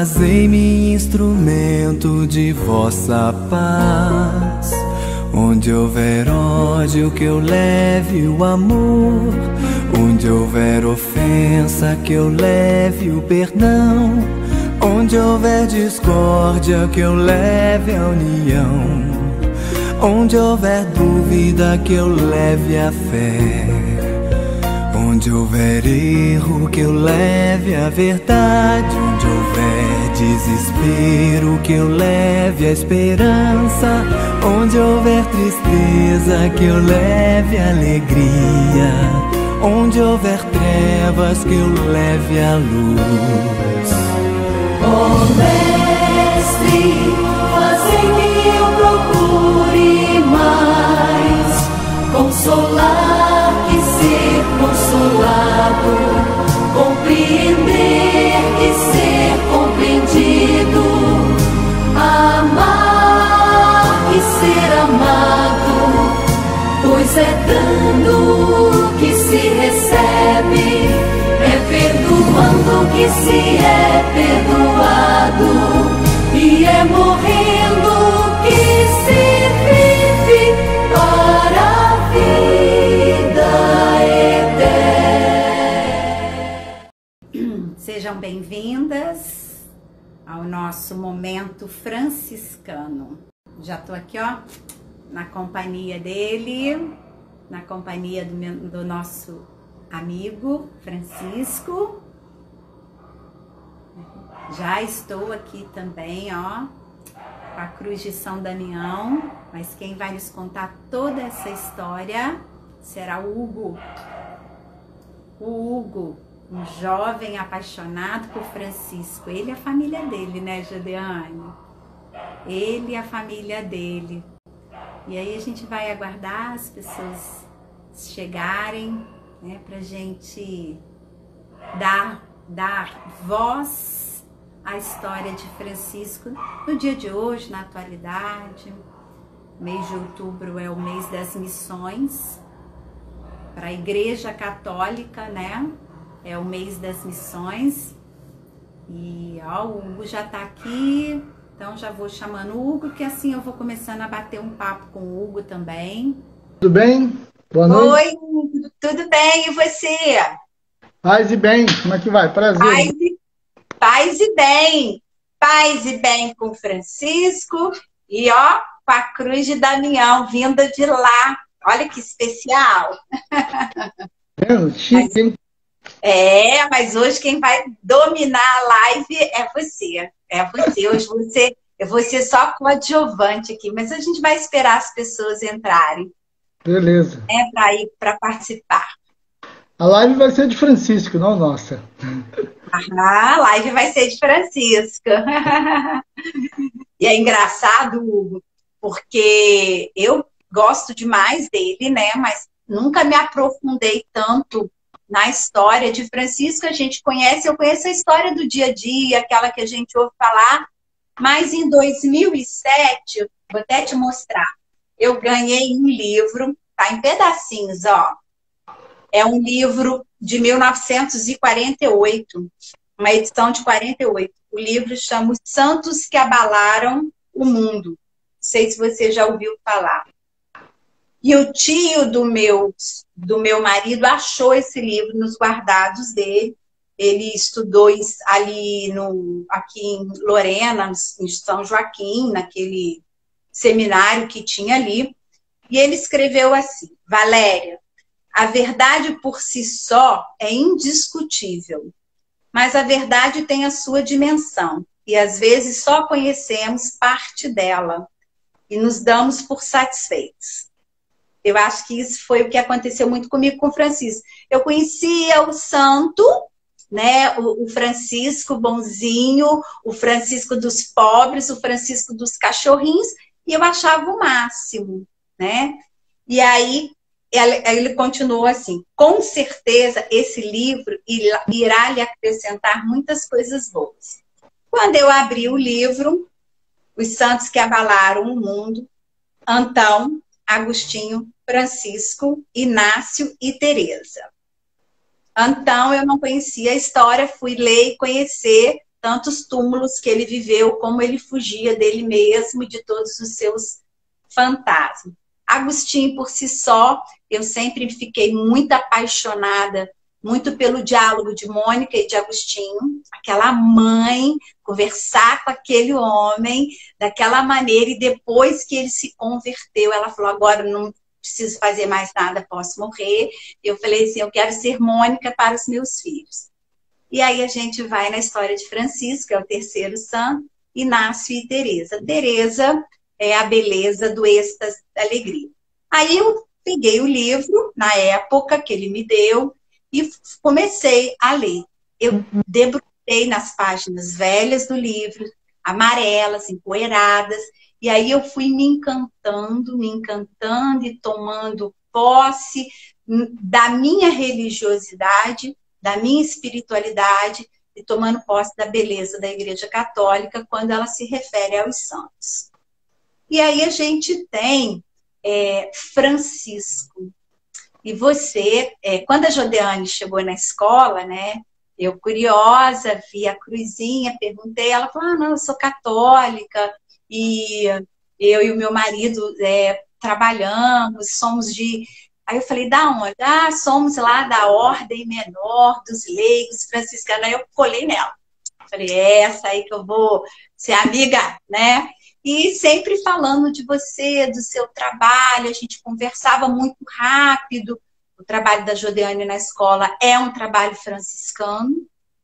Fazei-me instrumento de vossa paz. Onde houver ódio, que eu leve o amor. Onde houver ofensa, que eu leve o perdão. Onde houver discórdia, que eu leve a união. Onde houver dúvida, que eu leve a fé. Onde houver erro, que eu leve a verdade. Onde houver desespero, que eu leve a esperança. Onde houver tristeza, que eu leve a alegria. Onde houver trevas, que eu leve a luz. Oh Mestre, fazei que eu procure mais consolar que ser consolado, compreender que ser compreendido, amar que ser amado, pois é dando que se recebe, é perdoando que se é perdoado, e é morrendo que se vive para a vida eterna. Sejam bem-vindas ao nosso momento franciscano. Já tô aqui, ó, na companhia dele, na companhia do nosso amigo Francisco. Já estou aqui também, ó, com a Cruz de São Damião, mas quem vai nos contar toda essa história será o Hugo. O Hugo, um jovem apaixonado por Francisco. Ele e a família dele, né, Juliane? Ele e a família dele. E aí a gente vai aguardar as pessoas chegarem, né, pra gente dar voz à história de Francisco no dia de hoje, na atualidade. Mês de outubro é o mês das missões para a Igreja Católica, né? É o mês das missões. E ó, o Hugo já tá aqui, então já vou chamando o Hugo, que assim eu vou começando a bater um papo com o Hugo também. Tudo bem? Boa noite. Oi, Hugo, tudo bem? E você? Paz e bem, como é que vai? Prazer. Paz e bem com Francisco e ó, com a Cruz de Damião, vinda de lá. Olha que especial. Chique, hein? Mas hoje quem vai dominar a live é você. Hoje eu vou ser só coadjuvante aqui, mas a gente vai esperar as pessoas entrarem. Beleza. Para participar. A live vai ser de Francisco, não nossa. A live vai ser de Francisco. E é engraçado, Hugo, porque eu gosto demais dele, né? Mas nunca me aprofundei tanto na história de Francisco. A gente conhece, eu conheço a história do dia a dia, aquela que a gente ouve falar. Mas em 2007, vou até te mostrar, eu ganhei um livro, tá em pedacinhos, ó. É um livro de 1948, uma edição de 48. O livro chama Os Santos que Abalaram o Mundo. Não sei se você já ouviu falar. E o tio do meu marido achou esse livro nos guardados dele. Ele estudou aqui em Lorena, em São Joaquim, naquele seminário que tinha ali. E ele escreveu assim: Valéria, a verdade por si só é indiscutível, mas a verdade tem a sua dimensão e às vezes só conhecemos parte dela e nos damos por satisfeitos. Eu acho que isso foi o que aconteceu muito comigo com o Francisco. Eu conhecia o santo, né, o Francisco bonzinho, o Francisco dos pobres, o Francisco dos cachorrinhos, e eu achava o máximo, né? E aí ele continuou assim: com certeza esse livro irá lhe acrescentar muitas coisas boas. Quando eu abri o livro, Os Santos que Abalaram o Mundo, Antão, Agostinho, Francisco, Inácio e Teresa. Antão eu não conhecia a história, fui ler e conhecer, tantos túmulos que ele viveu, como ele fugia dele mesmo e de todos os seus fantasmas. Agostinho, por si só, eu sempre fiquei muito apaixonada, muito pelo diálogo de Mônica e de Agostinho, aquela mãe conversar com aquele homem daquela maneira, e depois que ele se converteu, ela falou, agora não preciso fazer mais nada, posso morrer. Eu falei assim, eu quero ser Mônica para os meus filhos. E aí a gente vai na história de Francisco, que é o terceiro santo, Inácio e Teresa. Teresa é a beleza do êxtase da alegria. Aí eu peguei o livro, na época que ele me deu, e comecei a ler. Eu debrucei nas páginas velhas do livro, amarelas, empoeiradas, e aí eu fui me encantando e tomando posse da minha religiosidade, da minha espiritualidade, e tomando posse da beleza da Igreja Católica quando ela se refere aos santos. E aí a gente tem Francisco. E você, quando a Jodeane chegou na escola, né, eu curiosa, vi a cruzinha, perguntei, ela falou, não, eu sou católica, e eu e o meu marido trabalhamos, somos de... Aí eu falei, da onde? Ah, somos lá da Ordem Menor dos Leigos Franciscanos. Aí eu colei nela. Falei, essa aí que eu vou ser amiga, né? E sempre falando de você, do seu trabalho, a gente conversava muito rápido. O trabalho da Jodeane na escola é um trabalho franciscano,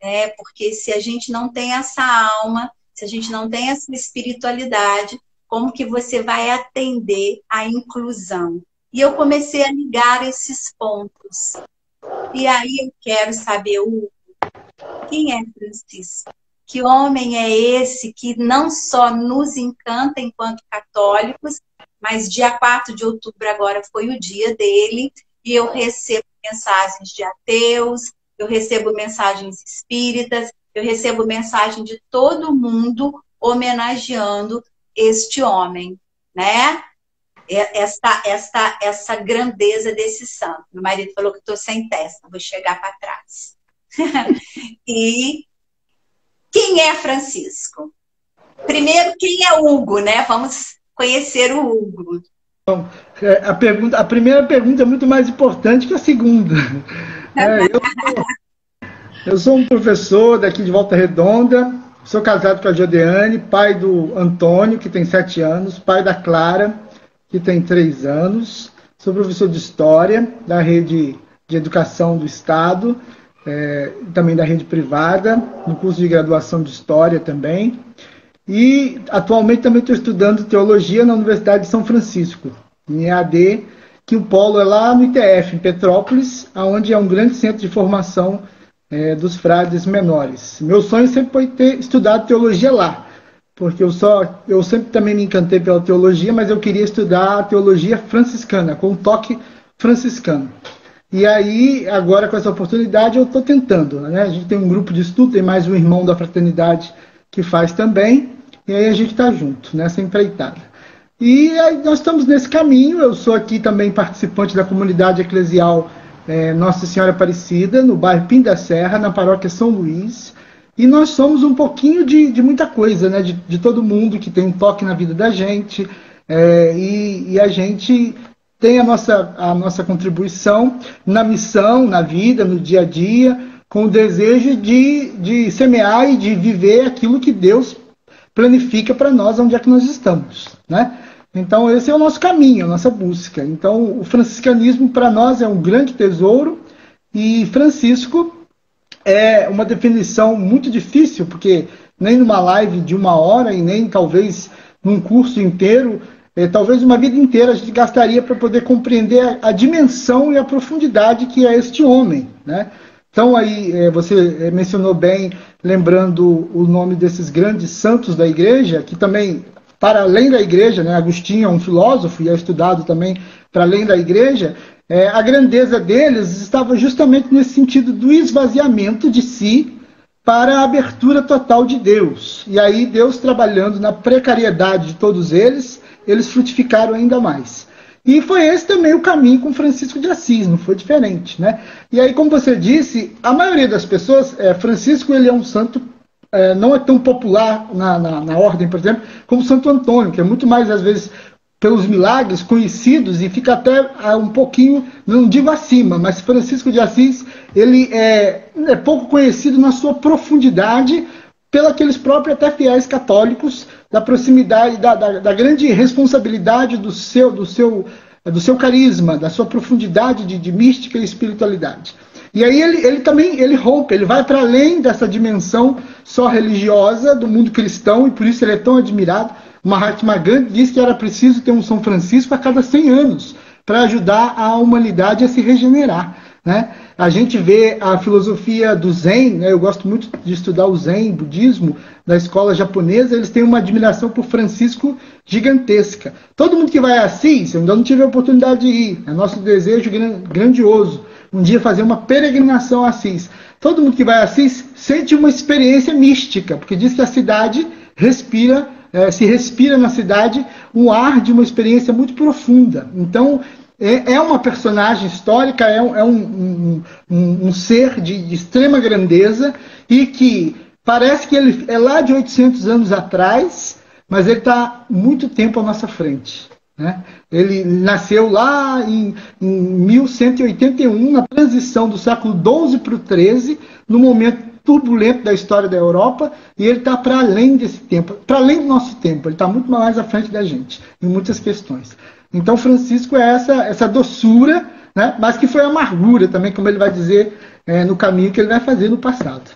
né? Porque se a gente não tem essa alma, se a gente não tem essa espiritualidade, como que você vai atender a inclusão? E eu comecei a ligar esses pontos. E aí eu quero saber, Hugo, quem é Francisco? Que homem é esse que não só nos encanta enquanto católicos, mas dia 4 de outubro agora foi o dia dele, e eu recebo mensagens de ateus, eu recebo mensagens espíritas, eu recebo mensagem de todo mundo homenageando este homem, né? Essa grandeza desse santo. Meu marido falou que estou sem testa, vou chegar para trás. E quem é Francisco? Primeiro, quem é Hugo, né? Vamos conhecer o Hugo. Bom, a primeira pergunta é muito mais importante que a segunda. Eu sou um professor daqui de Volta Redonda, sou casado com a Jodeane, pai do Antônio, que tem 7 anos, pai da Clara, que tem 3 anos, sou professor de História da rede de educação do Estado, também da rede privada, no curso de graduação de História também, e atualmente também estou estudando Teologia na Universidade de São Francisco, em EAD, que o polo é lá no ITF, em Petrópolis, onde é um grande centro de formação dos frades menores. Meu sonho sempre foi ter estudado Teologia lá, porque eu sempre também me encantei pela teologia, mas eu queria estudar a teologia franciscana, com um toque franciscano. E aí, agora com essa oportunidade, eu estou tentando, né? A gente tem um grupo de estudo, tem mais um irmão da fraternidade que faz também, e aí a gente está junto, nessa empreitada. E aí nós estamos nesse caminho, eu sou aqui também participante da comunidade eclesial Nossa Senhora Aparecida, no bairro Pim da Serra, na paróquia São Luís. E nós somos um pouquinho de muita coisa, né? De todo mundo que tem um toque na vida da gente. E a gente tem a nossa contribuição na missão, na vida, no dia a dia, com o desejo de semear e de viver aquilo que Deus planifica para nós, onde é que nós estamos, né? Então esse é o nosso caminho, a nossa busca. Então o franciscanismo para nós é um grande tesouro, e Francisco é uma definição muito difícil, porque nem numa live de 1 hora e nem talvez num curso inteiro, talvez uma vida inteira a gente gastaria para poder compreender a dimensão e a profundidade que é este homem, né? Então aí você mencionou bem, lembrando o nome desses grandes santos da igreja, que também, para além da igreja, né, Agostinho é um filósofo e é estudado também para além da igreja. A grandeza deles estava justamente nesse sentido do esvaziamento de si para a abertura total de Deus. E aí Deus, trabalhando na precariedade de todos eles frutificaram ainda mais. E foi esse também o caminho com Francisco de Assis, não foi diferente, né? E aí, como você disse, a maioria das pessoas, Francisco ele é um santo não é tão popular na ordem, por exemplo, como Santo Antônio, que é muito mais, às vezes, pelos milagres conhecidos e fica até um pouquinho, não digo acima, mas Francisco de Assis, ele é pouco conhecido na sua profundidade pelos próprios até fiéis católicos, da proximidade, da grande responsabilidade do seu carisma, da sua profundidade de mística e espiritualidade. E aí ele também rompe, ele vai para além dessa dimensão só religiosa do mundo cristão, e por isso ele é tão admirado. Mahatma Gandhi disse que era preciso ter um São Francisco a cada 100 anos para ajudar a humanidade a se regenerar, né? A gente vê a filosofia do Zen, né? Eu gosto muito de estudar o Zen, budismo, da escola japonesa, eles têm uma admiração por Francisco gigantesca. Todo mundo que vai a Assis, eu ainda não tive a oportunidade de ir, é nosso desejo grandioso, um dia fazer uma peregrinação a Assis. Todo mundo que vai a Assis sente uma experiência mística, porque diz que a cidade se respira na cidade um ar de uma experiência muito profunda. Então, é uma personagem histórica, é um ser de extrema grandeza, e que parece que ele é lá de 800 anos atrás, mas ele está muito tempo à nossa frente, né? Ele nasceu lá em 1181, na transição do século XII para o XIII, no momento turbulento da história da Europa, e ele está para além desse tempo, para além do nosso tempo, ele está muito mais à frente da gente, em muitas questões. Então Francisco é essa doçura, né, mas que foi amargura também, como ele vai dizer no caminho que ele vai fazer no passado.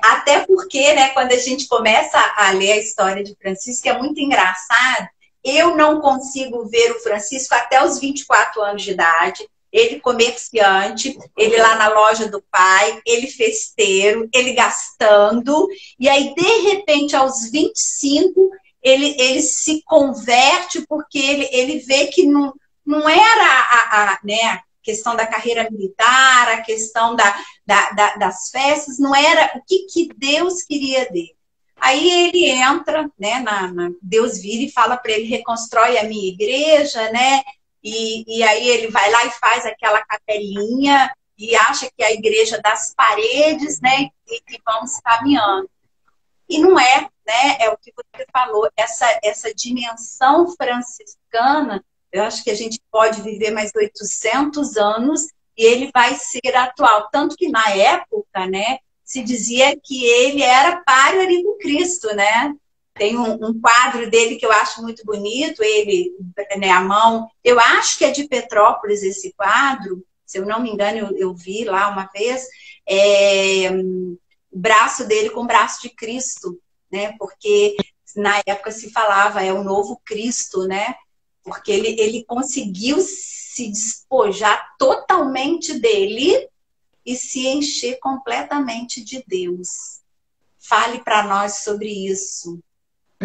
Até porque, né, quando a gente começa a ler a história de Francisco, é muito engraçado. Eu não consigo ver o Francisco até os 24 anos de idade. Ele comerciante, ele lá na loja do pai, ele festeiro, ele gastando, e aí, de repente, aos 25, ele se converte, porque ele vê que não era né, a questão da carreira militar, a questão das festas, não era o que Deus queria dele. Aí ele entra, né, Deus vira e fala para ele: reconstrói a minha igreja, né? E aí ele vai lá e faz aquela capelinha e acha que é a igreja das paredes, né? E vamos caminhando. E não é, né? É o que você falou, essa dimensão franciscana. Eu acho que a gente pode viver mais 800 anos e ele vai ser atual. Tanto que na época, né, se dizia que ele era páreo ali do Cristo, né? Tem um quadro dele que eu acho muito bonito, ele, né, a mão, eu acho que é de Petrópolis esse quadro, se eu não me engano, eu vi lá uma vez, o braço dele com o braço de Cristo, né? Porque na época se falava, é o novo Cristo, né? Porque ele conseguiu se despojar totalmente dele e se encher completamente de Deus. Fale para nós sobre isso.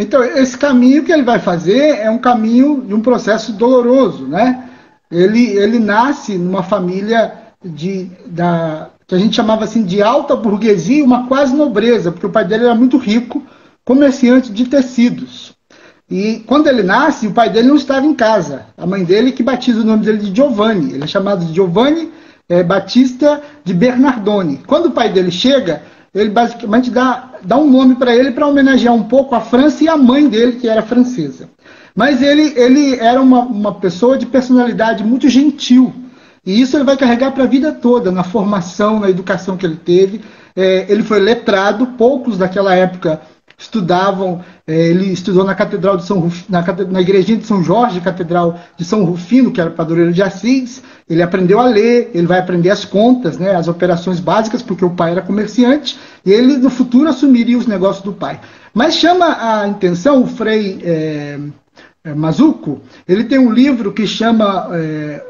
Então, esse caminho que ele vai fazer é um caminho de um processo doloroso, né? Ele nasce numa família que a gente chamava assim de alta burguesia, uma quase nobreza, porque o pai dele era muito rico, comerciante de tecidos. E quando ele nasce, o pai dele não estava em casa. A mãe dele que batiza o nome dele de Giovanni. Ele é chamado de Giovanni Battista de Bernardone. Quando o pai dele chega, ele basicamente dá um nome para ele para homenagear um pouco a França e a mãe dele, que era francesa. Mas ele era uma pessoa de personalidade muito gentil. E isso ele vai carregar para a vida toda, na formação, na educação que ele teve. Ele foi letrado, poucos daquela época estudavam. Ele estudou na Catedral de São Rufino, na igrejinha de São Jorge, Catedral de São Rufino, que era padroeiro de Assis. Ele aprendeu a ler, ele vai aprender as contas, né, as operações básicas, porque o pai era comerciante, e ele no futuro assumiria os negócios do pai. Mas chama a atenção o Frei Mazuco. Ele tem um livro que chama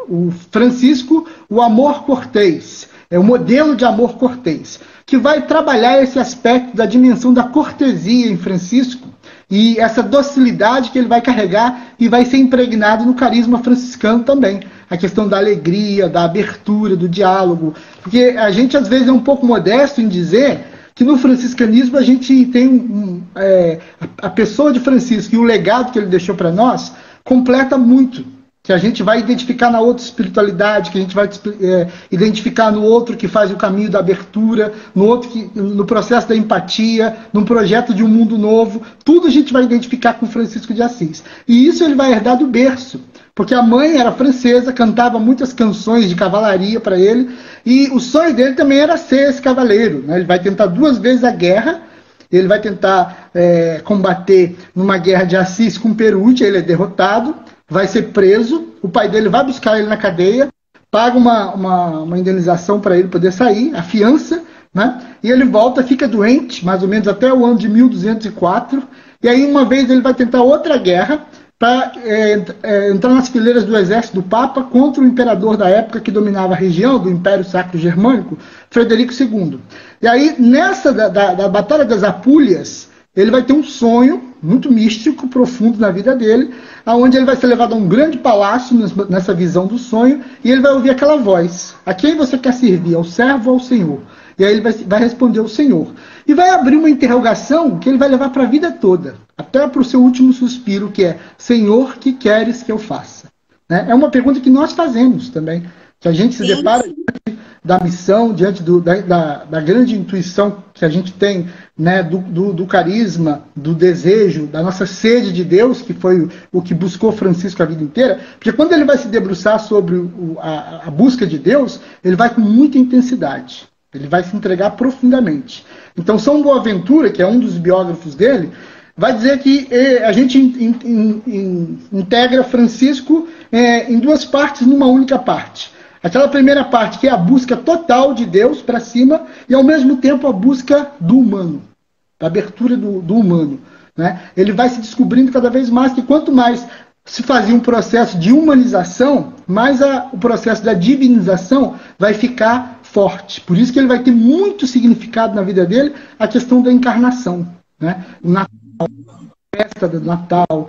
o Francisco, o Amor Cortês, o modelo de amor cortês, que vai trabalhar esse aspecto da dimensão da cortesia em Francisco, e essa docilidade que ele vai carregar e vai ser impregnado no carisma franciscano também. A questão da alegria, da abertura, do diálogo. Porque a gente às vezes é um pouco modesto em dizer que no franciscanismo a gente tem a pessoa de Francisco e o legado que ele deixou para nós completa muito. que a gente vai identificar na outra espiritualidade, que a gente vai identificar no outro que faz o caminho da abertura, no outro no processo da empatia, num projeto de um mundo novo. Tudo a gente vai identificar com Francisco de Assis. E isso ele vai herdar do berço, porque a mãe era francesa, cantava muitas canções de cavalaria para ele, e o sonho dele também era ser esse cavaleiro, né? Ele vai tentar 2 vezes a guerra. Ele vai tentar combater numa guerra de Assis com Perugia, ele é derrotado, vai ser preso, o pai dele vai buscar ele na cadeia, paga uma indenização para ele poder sair, a fiança, né? E ele volta, fica doente, mais ou menos até o ano de 1204, e aí uma vez ele vai tentar outra guerra, para entrar nas fileiras do exército do Papa contra o imperador da época que dominava a região, do Império Sacro Germânico, Frederico II. E aí, nessa da Batalha das Apúlias, ele vai ter um sonho muito místico, profundo na vida dele, onde ele vai ser levado a um grande palácio, nessa visão do sonho, e ele vai ouvir aquela voz: a quem você quer servir, ao servo ou ao Senhor? E aí ele vai responder ao Senhor. E vai abrir uma interrogação que ele vai levar para a vida toda, até para o seu último suspiro, que é: Senhor, que queres que eu faça? Né? É uma pergunta que nós fazemos também, que a gente se depara diante da missão, diante da grande intuição que a gente tem, né, do carisma, do desejo, da nossa sede de Deus, que foi o que buscou Francisco a vida inteira. Porque quando ele vai se debruçar sobre a busca de Deus, ele vai com muita intensidade. Ele vai se entregar profundamente. Então, São Boaventura, que é um dos biógrafos dele, vai dizer que a gente integra Francisco em 2 partes numa única parte. Aquela primeira parte, que é a busca total de Deus para cima, e ao mesmo tempo a busca do humano, a abertura do humano. Né? Ele vai se descobrindo cada vez mais que quanto mais se fazia um processo de humanização, mais o processo da divinização vai ficar forte. Por isso que ele vai ter muito significado na vida dele a questão da encarnação. Né? O Natal, a festa do Natal,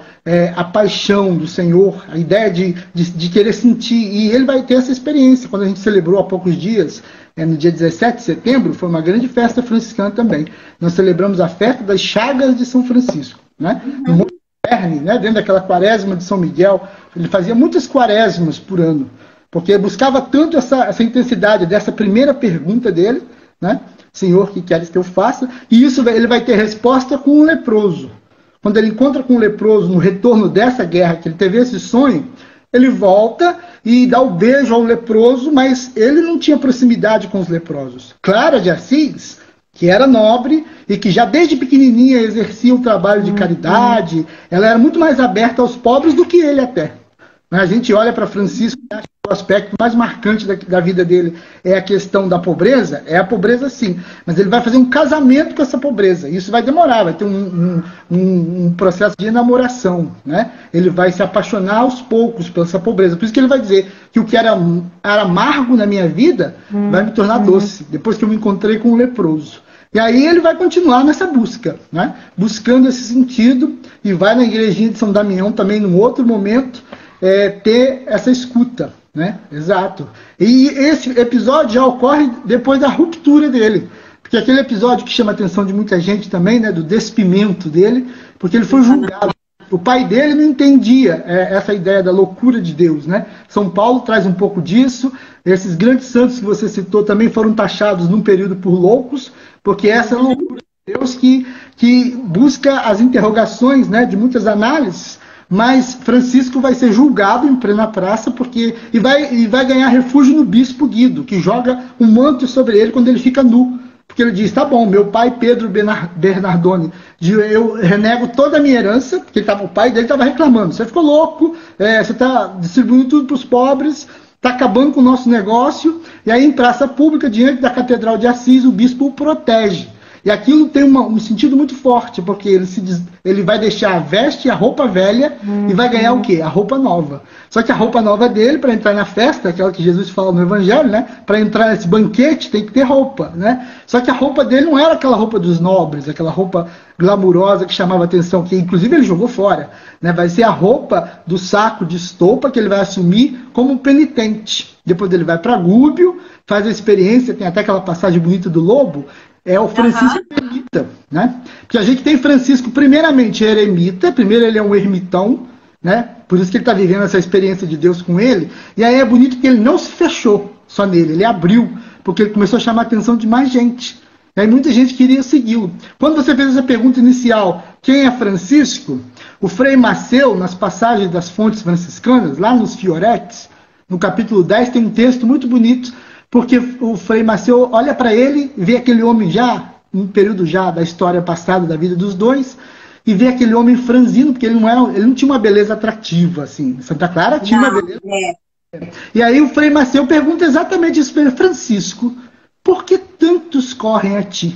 a paixão do Senhor, a ideia de querer sentir. E ele vai ter essa experiência. Quando a gente celebrou há poucos dias, no dia 17 de setembro, foi uma grande festa franciscana também. Nós celebramos a festa das Chagas de São Francisco. Né? No Monte Verne, né? Dentro daquela quaresma de São Miguel, ele fazia muitas quaresmas por ano, porque buscava tanto essa intensidade dessa primeira pergunta dele, né? Senhor, que queres que eu faça? E isso ele vai ter resposta com um leproso. Quando ele encontra com um leproso no retorno dessa guerra, que ele teve esse sonho, ele volta e dá o beijo ao leproso, mas ele não tinha proximidade com os leprosos. Clara de Assis, que era nobre e que já desde pequenininha exercia um trabalho de caridade, ela era muito mais aberta aos pobres do que ele até. A gente olha para Francisco e acha que o aspecto mais marcante da vida dele é a questão da pobreza. É a pobreza, sim, mas ele vai fazer um casamento com essa pobreza. Isso vai demorar, vai ter um processo de enamoração. Né? Ele vai se apaixonar aos poucos por essa pobreza. Por isso que ele vai dizer que o que era amargo na minha vida vai me tornar doce, depois que eu me encontrei com um leproso. E aí ele vai continuar nessa busca, né? Buscando esse sentido, e vai na igrejinha de São Damião também, num outro momento, ter essa escuta, né? Exato. E esse episódio já ocorre depois da ruptura dele, porque aquele episódio que chama a atenção de muita gente também, né, do despimento dele, porque ele foi julgado. O pai dele não entendia essa ideia da loucura de Deus, né? São Paulo traz um pouco disso. Esses grandes santos que você citou também foram taxados num período por loucos, porque essa loucura de Deus que busca as interrogações, né, de muitas análises. Mas Francisco vai ser julgado em plena praça e vai ganhar refúgio no bispo Guido, que joga um manto sobre ele quando ele fica nu. Porque ele diz: tá bom, meu pai Pedro Bernardone, eu renego toda a minha herança, porque o pai dele estava reclamando: você ficou louco, você está distribuindo tudo para os pobres, está acabando com o nosso negócio. E aí, em praça pública, diante da Catedral de Assis, o bispo o protege. E aquilo tem um sentido muito forte, porque ele vai deixar a veste e a roupa velha e vai ganhar o quê? A roupa nova. Só que a roupa nova dele, para entrar na festa, aquela que Jesus fala no Evangelho, né? Para entrar nesse banquete tem que ter roupa, né? Só que a roupa dele não era aquela roupa dos nobres, aquela roupa glamurosa que chamava atenção, que inclusive ele jogou fora, né? Vai ser a roupa do saco de estopa que ele vai assumir como penitente. Depois ele vai para Gúbio, faz a experiência, tem até aquela passagem bonita do lobo. É o Francisco eremita, né? Porque a gente tem Francisco, primeiramente, eremita. Primeiro ele é um ermitão, né? Por isso que ele está vivendo essa experiência de Deus com ele. E aí é bonito que ele não se fechou só nele, ele abriu, porque ele começou a chamar a atenção de mais gente. E aí muita gente queria segui-lo. Quando você fez essa pergunta inicial, quem é Francisco? O Frei Maceu, nas passagens das fontes franciscanas, lá nos Fioretes, no capítulo 10, tem um texto muito bonito, porque o Frei Maceu olha para ele, vê aquele homem já, um período já da história passada, da vida dos dois, e vê aquele homem franzino, porque ele não tinha uma beleza atrativa, assim. Santa Clara tinha uma beleza. E aí o Frei Maceu pergunta exatamente isso para ele: Francisco, por que tantos correm a ti?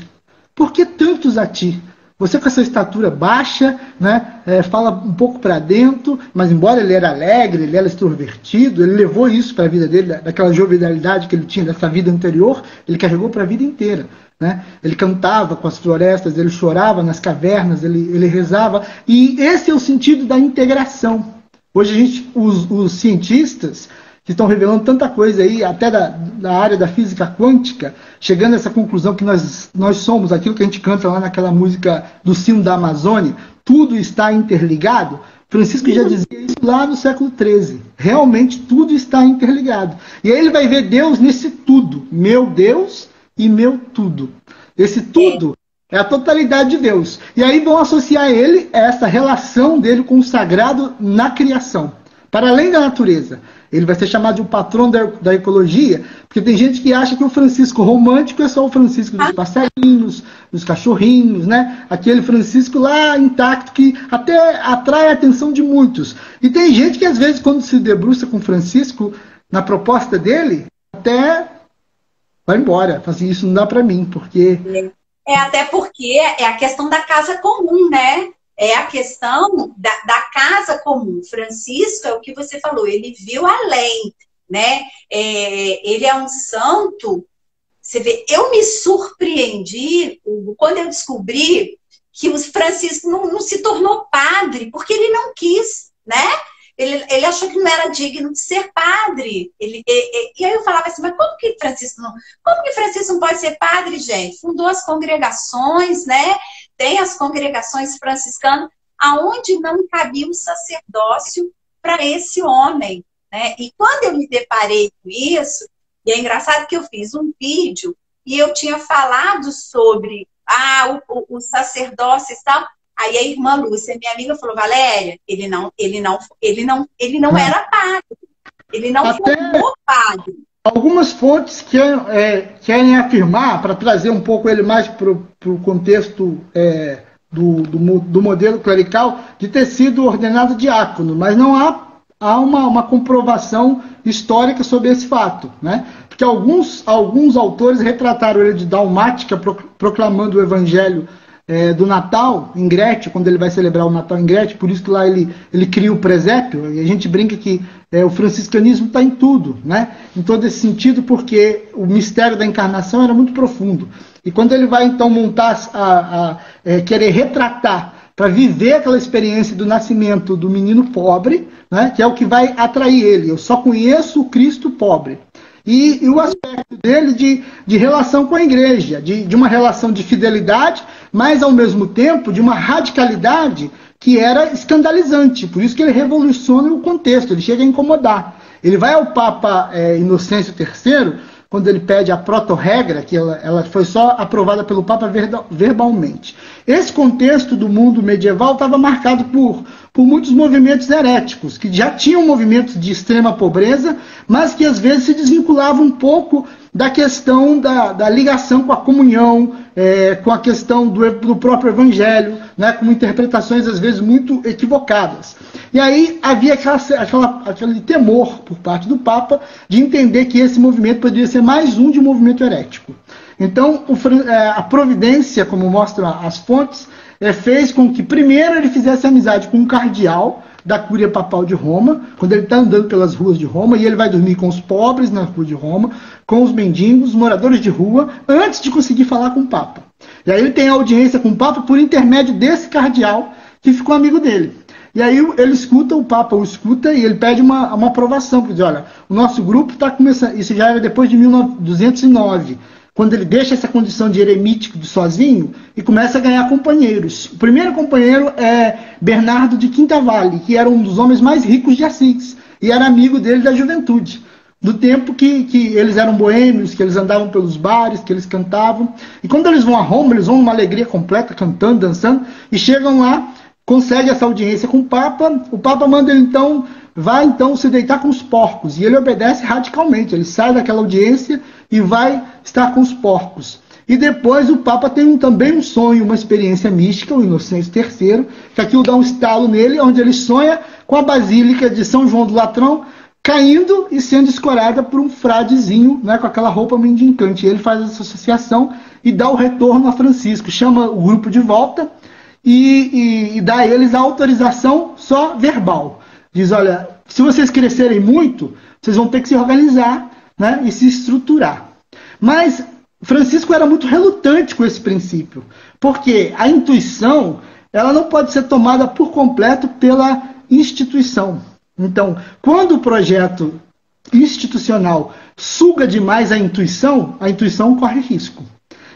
Por que tantos a ti? Você com essa estatura baixa, né, fala um pouco para dentro, mas embora ele era alegre, ele era extrovertido, ele levou isso para a vida dele, daquela jovialidade que ele tinha dessa vida anterior, ele carregou para a vida inteira. Né? Ele cantava com as florestas, ele chorava nas cavernas, ele rezava, e esse é o sentido da integração. Hoje os cientistas que estão revelando tanta coisa aí, até da área da física quântica, chegando a essa conclusão que nós somos aquilo que a gente canta lá naquela música do Sino da Amazônia, tudo está interligado. Francisco já dizia isso lá no século XIII. Realmente tudo está interligado. E aí ele vai ver Deus nesse tudo. Meu Deus e meu tudo. Esse tudo é a totalidade de Deus. E aí vão associar ele a essa relação dele com o sagrado na criação. Para além da natureza. Ele vai ser chamado de um patrão da ecologia, porque tem gente que acha que o Francisco romântico é só o Francisco dos passarinhos, dos cachorrinhos, né? Aquele Francisco lá intacto que até atrai a atenção de muitos. E tem gente que às vezes quando se debruça com Francisco, na proposta dele, até vai embora. Fala assim, isso não dá para mim, porque... Até porque é a questão da casa comum, né? É a questão da casa comum. Francisco é o que você falou, ele viu além, né? Ele é um santo. Você vê, eu me surpreendi quando eu descobri que o Francisco não se tornou padre, porque ele não quis, né? Ele achou que não era digno de ser padre. E aí eu falava assim, mas como que Francisco não pode ser padre, gente? Fundou as congregações, né? Tem as congregações franciscanas, aonde não cabia o sacerdócio para esse homem, né? E quando eu me deparei com isso, e é engraçado que eu fiz um vídeo e eu tinha falado sobre o sacerdócio e tal. Aí a irmã Lúcia, minha amiga, falou: Valéria, ele não era padre, ele não formou padre. Algumas fontes querem afirmar, para trazer um pouco ele mais para o contexto do modelo clerical, de ter sido ordenado diácono, mas não há uma comprovação histórica sobre esse fato, né? Porque alguns autores retrataram ele de dalmática, proclamando o evangelho do Natal em Grécia, quando ele vai celebrar o Natal em Grécia, por isso que lá ele cria o presépio, e a gente brinca que o franciscanismo está em tudo, né? Em todo esse sentido, porque o mistério da encarnação era muito profundo. E quando ele vai então montar, querer retratar, para viver aquela experiência do nascimento do menino pobre, né? Que é o que vai atrair ele. Eu só conheço o Cristo pobre. E o aspecto dele de relação com a igreja, de uma relação de fidelidade, mas ao mesmo tempo de uma radicalidade que era escandalizante. Por isso que ele revoluciona o contexto, ele chega a incomodar. Ele vai ao Papa Inocêncio III, quando ele pede a proto-regra, que ela foi só aprovada pelo Papa verbalmente. Esse contexto do mundo medieval estava marcado por muitos movimentos heréticos, que já tinham movimentos de extrema pobreza, mas que às vezes se desvinculavam um pouco da questão da ligação com a comunhão, com a questão do próprio evangelho, né, com interpretações às vezes muito equivocadas. E aí havia aquele temor por parte do Papa de entender que esse movimento poderia ser mais um de um movimento herético. Então, a providência, como mostram as fontes, fez com que primeiro ele fizesse amizade com um cardeal da Cúria Papal de Roma, quando ele está andando pelas ruas de Roma, e ele vai dormir com os pobres na rua de Roma, com os mendigos, moradores de rua, antes de conseguir falar com o Papa. E aí ele tem audiência com o Papa por intermédio desse cardeal, que ficou amigo dele. E aí ele escuta, o Papa o escuta, e ele pede uma aprovação, porque diz, olha, o nosso grupo está começando, isso já era depois de 1209, quando ele deixa essa condição de eremítico, de sozinho, e começa a ganhar companheiros. O primeiro companheiro é Bernardo de Quintavalle, que era um dos homens mais ricos de Assis, e era amigo dele da juventude, do tempo que eles eram boêmios, que eles andavam pelos bares, que eles cantavam. E quando eles vão a Roma, eles vão numa alegria completa, cantando, dançando, e chegam lá, consegue essa audiência com o Papa manda ele então, vai então se deitar com os porcos, e ele obedece radicalmente, ele sai daquela audiência e vai estar com os porcos. E depois o Papa tem também um sonho, uma experiência mística, o Inocêncio III, que aquilo dá um estalo nele, onde ele sonha com a Basílica de São João do Latrão caindo e sendo escorada por um fradezinho, né, com aquela roupa mendicante. E ele faz essa associação e dá o retorno a Francisco, chama o grupo de volta e dá a eles a autorização só verbal. Diz, olha, se vocês crescerem muito, vocês vão ter que se organizar, né, e se estruturar. Mas Francisco era muito relutante com esse princípio, porque a intuição ela não pode ser tomada por completo pela instituição. Então, quando o projeto institucional suga demais a intuição corre risco.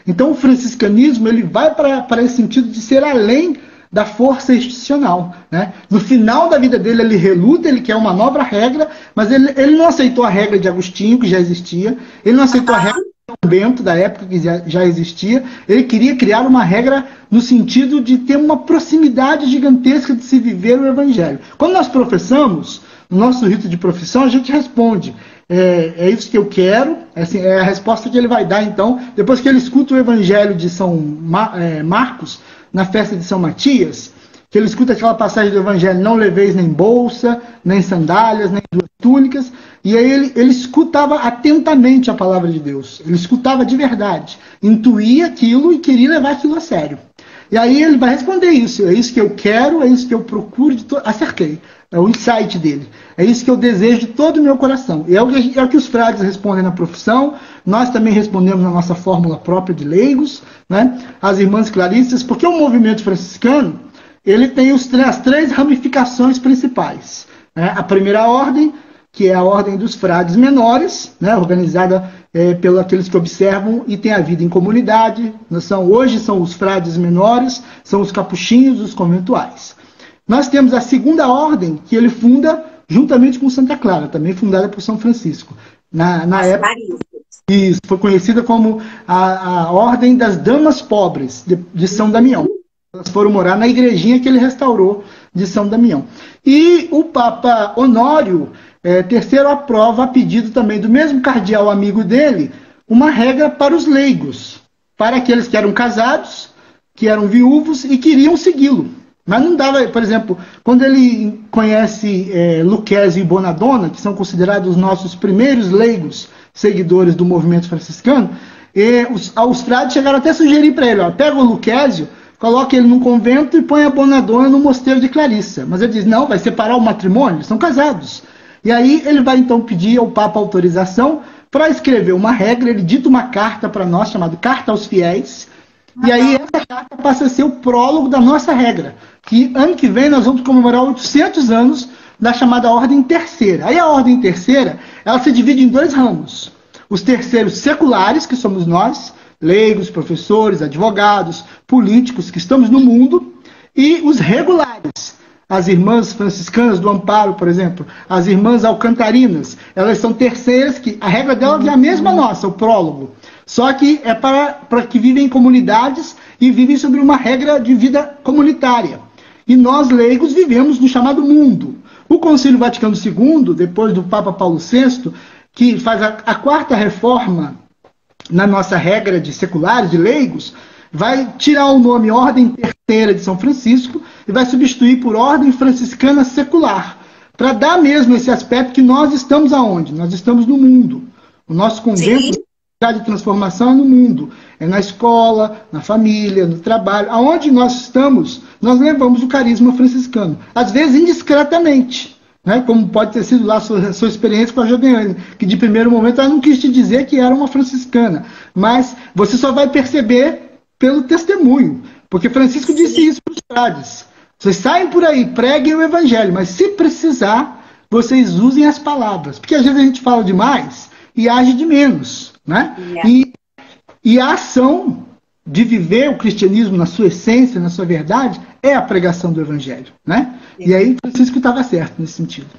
Então, o franciscanismo ele vai para esse sentido de ser além da força institucional, né? No final da vida dele, ele reluta, ele quer uma nova regra, mas ele não aceitou a regra de Agostinho, que já existia, ele não aceitou a regra de Bento, da época, que já existia, ele queria criar uma regra no sentido de ter uma proximidade gigantesca de se viver o Evangelho. Quando nós professamos, no nosso rito de profissão, a gente responde, é isso que eu quero, assim, é a resposta que ele vai dar, então, depois que ele escuta o Evangelho de São Marcos, na festa de São Matias, que ele escuta aquela passagem do Evangelho, não leveis nem bolsa, nem sandálias, nem duas túnicas, e aí ele escutava atentamente a palavra de Deus, ele escutava de verdade, intuía aquilo e queria levar aquilo a sério. E aí ele vai responder isso, é isso que eu quero, é isso que eu procuro, acertei, é o insight dele, é isso que eu desejo de todo o meu coração. E é o que os frades respondem na profissão, nós também respondemos na nossa fórmula própria de leigos, né? As irmãs claristas, porque o movimento franciscano, ele tem as três ramificações principais, né? A primeira ordem, que é a ordem dos frades menores, né? Organizada pelos aqueles que observam e têm a vida em comunidade. Hoje são os frades menores, são os capuchinhos, os conventuais. Nós temos a segunda ordem, que ele funda juntamente com Santa Clara, também fundada por São Francisco. Na época, isso foi conhecida como a Ordem das Damas Pobres, de São Damião. Elas foram morar na igrejinha que ele restaurou de São Damião. E o Papa Honório III aprova, a pedido também do mesmo cardeal amigo dele, uma regra para os leigos, para aqueles que eram casados, que eram viúvos e queriam segui-lo. Mas não dava, por exemplo, quando ele conhece Lucchesi e Bonadonna, que são considerados os nossos primeiros leigos seguidores do movimento franciscano, os frades chegaram até a sugerir para ele, pega o Lucchesio, coloca ele num convento e põe a Bonadonna no mosteiro de Clarissa. Mas ele diz, não, vai separar o matrimônio, eles são casados. E aí ele vai então pedir ao Papa autorização para escrever uma regra, ele dita uma carta para nós, chamada Carta aos Fiéis, e aí essa carta passa a ser o prólogo da nossa regra, que ano que vem nós vamos comemorar 800 anos da chamada Ordem Terceira. Aí a Ordem Terceira, ela se divide em dois ramos. Os terceiros seculares, que somos nós, leigos, professores, advogados, políticos que estamos no mundo, e os regulares. As irmãs franciscanas do Amparo, por exemplo, as irmãs alcantarinas, elas são terceiras, que a regra delas é a mesma nossa, o prólogo. Só que é para que vivem em comunidades e vivem sobre uma regra de vida comunitária. E nós, leigos, vivemos no chamado mundo. O Concílio Vaticano II, depois do Papa Paulo VI, que faz a quarta reforma na nossa regra de seculares, de leigos, vai tirar o nome Ordem Terceira de São Francisco e vai substituir por Ordem Franciscana Secular, para dar mesmo esse aspecto que nós estamos aonde? Nós estamos no mundo. O nosso convento de transformação é no mundo. É na escola, na família, no trabalho. Aonde nós estamos, nós levamos o carisma franciscano. Às vezes indiscretamente, né? Como pode ter sido lá a sua experiência com a Jodeane, que de primeiro momento ela não quis te dizer que era uma franciscana. Mas você só vai perceber pelo testemunho. Porque Francisco disse isso para os frades. Vocês saem por aí, preguem o evangelho, mas se precisar, vocês usem as palavras. Porque às vezes a gente fala demais e age de menos. Né? E a ação de viver o cristianismo na sua essência, na sua verdade, é a pregação do Evangelho, né? E aí Francisco estava certo nesse sentido.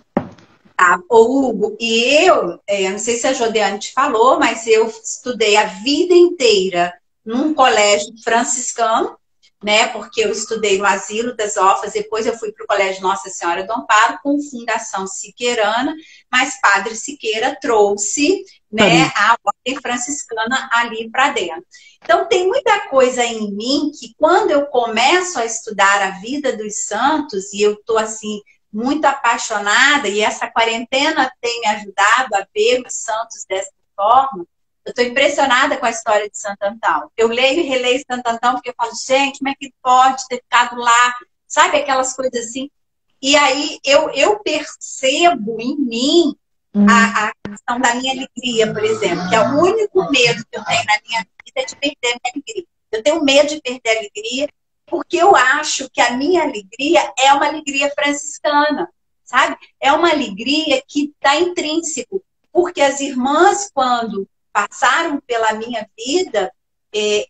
Hugo, e eu não sei se a Jodeane te falou, mas eu estudei a vida inteira num colégio franciscano, né? Porque eu estudei no Asilo das Órfãs, depois eu fui para o Colégio Nossa Senhora do Amparo, com Fundação Siqueirana, mas Padre Siqueira trouxe, né, a ordem franciscana ali para dentro. Então, tem muita coisa em mim que, quando eu começo a estudar a vida dos santos, e eu estou, assim, muito apaixonada, e essa quarentena tem me ajudado a ver os santos dessa forma, eu estou impressionada com a história de Santo Antão. Eu leio e releio Santo Antão, porque eu falo, gente, como é que pode ter ficado lá? Sabe, aquelas coisas assim. E aí, eu percebo em mim a questão da minha alegria, por exemplo, que é o único medo que eu tenho na minha vida é de perder a minha alegria. Eu tenho medo de perder a alegria, porque eu acho que a minha alegria é uma alegria franciscana, sabe? É uma alegria que está intrínseco, porque as irmãs, quando passaram pela minha vida,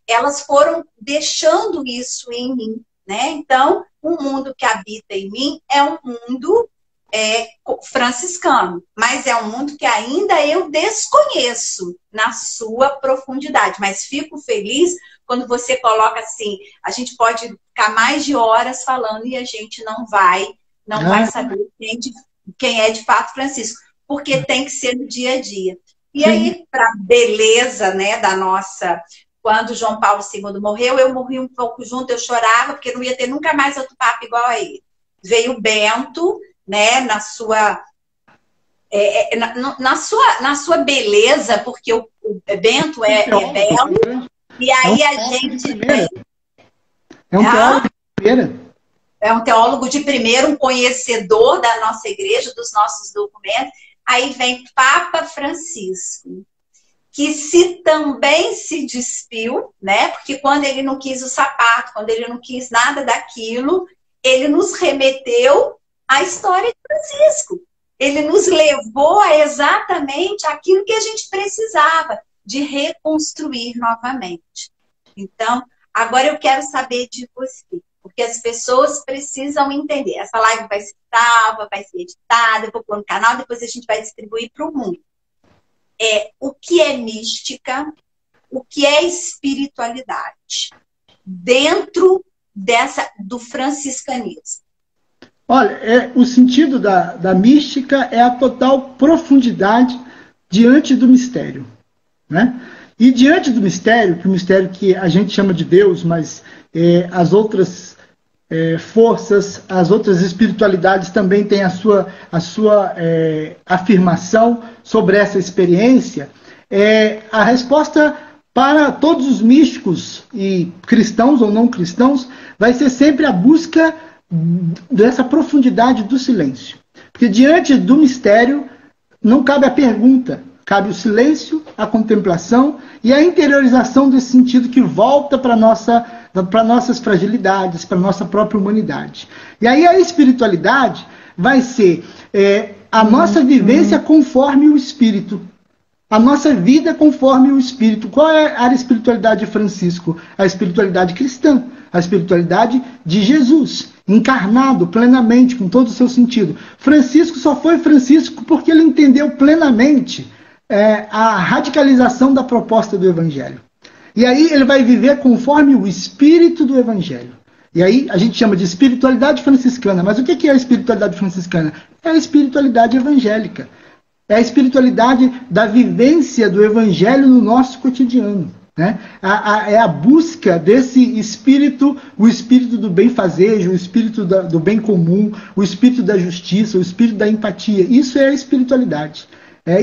elas foram deixando isso em mim, né? Então, o mundo que habita em mim é um mundo franciscano, mas é um mundo que ainda eu desconheço na sua profundidade, mas fico feliz quando você coloca assim, a gente pode ficar mais de horas falando e a gente não vai saber quem é de fato Francisco, porque tem que ser no dia a dia. E aí, para beleza, né, da nossa... Quando João Paulo II morreu, eu morri um pouco junto, eu chorava, porque não ia ter nunca mais outro papa igual a ele. Veio Bento, né, na sua beleza, porque o Bento é belo, e aí a gente vem... É um teólogo de primeira, um conhecedor da nossa igreja, dos nossos documentos. Aí vem Papa Francisco, que também se despiu, né? Porque quando ele não quis o sapato, quando ele não quis nada daquilo, ele nos remeteu à história de Francisco. Ele nos levou a exatamente aquilo que a gente precisava, de reconstruir novamente. Então, agora eu quero saber de você, porque as pessoas precisam entender. Essa live vai ser salva, vai ser editada, eu vou pôr no canal, depois a gente vai distribuir para o mundo. O que é mística, o que é espiritualidade, dentro do franciscanismo. Olha, o sentido da mística é a total profundidade diante do mistério, né? E diante do mistério, que o mistério que a gente chama de Deus, mas as outras forças, as outras espiritualidades também têm a sua afirmação sobre essa experiência, a resposta para todos os místicos, e cristãos ou não cristãos, vai ser sempre a busca dessa profundidade do silêncio. Porque diante do mistério não cabe a pergunta, cabe o silêncio, a contemplação e a interiorização desse sentido que volta para nossas fragilidades, para a nossa própria humanidade. E aí a espiritualidade vai ser a nossa vivência conforme o Espírito. A nossa vida conforme o Espírito. Qual é a espiritualidade de Francisco? A espiritualidade cristã. A espiritualidade de Jesus, encarnado plenamente, com todo o seu sentido. Francisco só foi Francisco porque ele entendeu plenamente a radicalização da proposta do Evangelho. E aí ele vai viver conforme o Espírito do Evangelho. E aí a gente chama de espiritualidade franciscana. Mas o que é a espiritualidade franciscana? É a espiritualidade evangélica. É a espiritualidade da vivência do Evangelho no nosso cotidiano. Né? É a busca desse espírito, o espírito do bem-fazejo, o espírito do bem comum, o espírito da justiça, o espírito da empatia. Isso é a espiritualidade.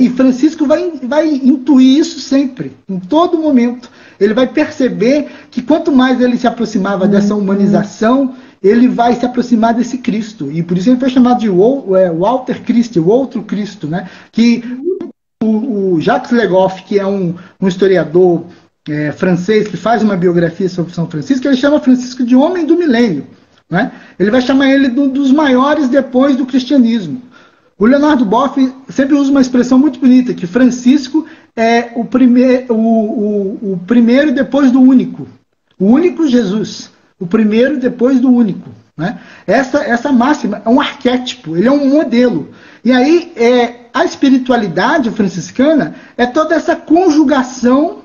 E Francisco vai intuir isso sempre, em todo momento. Ele vai perceber que quanto mais ele se aproximava dessa humanização, ele vai se aproximar desse Cristo. E por isso ele foi chamado de Walter Christi, o outro Cristo. Né? Que o Jacques Le Goff, que é um historiador francês que faz uma biografia sobre São Francisco, ele chama Francisco de homem do milênio. Né? Ele vai chamar ele dos maiores depois do cristianismo. O Leonardo Boff sempre usa uma expressão muito bonita, que Francisco é o primeiro depois do único. O único Jesus. O primeiro depois do único. Né? Essa máxima é um arquétipo, ele é um modelo. E aí, a espiritualidade franciscana é toda essa conjugação,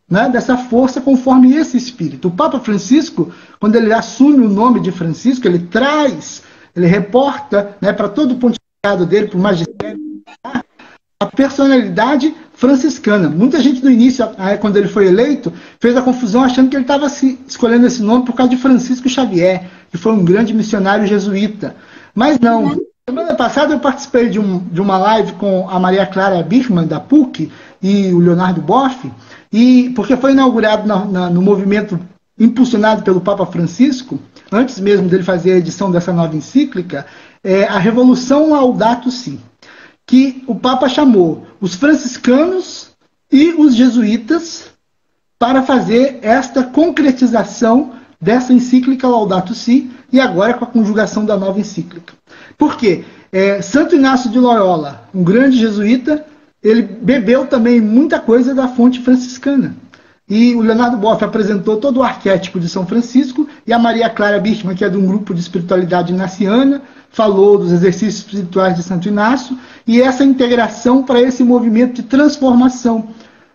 né, dessa força conforme esse espírito. O Papa Francisco, quando ele assume o nome de Francisco, ele reporta, né, para todo o pontificado dele, para o magistério, a personalidade franciscana. Muita gente no início, quando ele foi eleito, fez a confusão achando que ele estava escolhendo esse nome por causa de Francisco Xavier, que foi um grande missionário jesuíta. Mas não. Semana passada eu participei de uma live com a Maria Clara Birchmann, da PUC, e o Leonardo Boff, porque foi inaugurado no movimento impulsionado pelo Papa Francisco, antes mesmo dele fazer a edição dessa nova encíclica, a Revolução Laudato Si, que o Papa chamou os franciscanos e os jesuítas para fazer esta concretização dessa encíclica Laudato Si, e agora com a conjugação da nova encíclica. Por quê? Santo Inácio de Loyola, um grande jesuíta, ele bebeu também muita coisa da fonte franciscana. E o Leonardo Boff apresentou todo o arquétipo de São Francisco, e a Maria Clara Birchmann, que é de um grupo de espiritualidade inaciana, falou dos exercícios espirituais de Santo Inácio, e essa integração para esse movimento de transformação,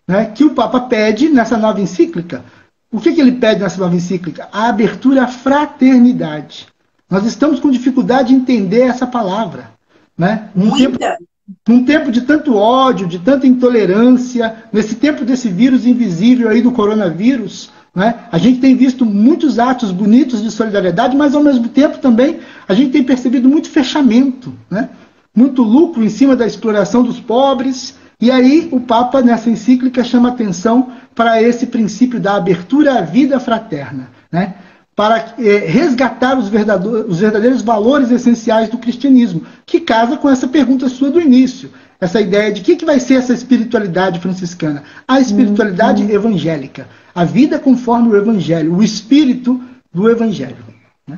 né, que o Papa pede nessa nova encíclica. O que ele pede nessa nova encíclica? A abertura à fraternidade. Nós estamos com dificuldade de entender essa palavra. Né? Num tempo de tanto ódio, de tanta intolerância, nesse tempo desse vírus invisível aí do coronavírus, né? A gente tem visto muitos atos bonitos de solidariedade, mas ao mesmo tempo também a gente tem percebido muito fechamento, né? Muito lucro em cima da exploração dos pobres. E aí o Papa, nessa encíclica, chama atenção para esse princípio da abertura à vida fraterna, né? Para resgatar os verdadeiros valores essenciais do cristianismo, que casa com essa pergunta sua do início, essa ideia de que vai ser essa espiritualidade franciscana? A espiritualidade evangélica, a vida conforme o evangelho, o espírito do evangelho. Né?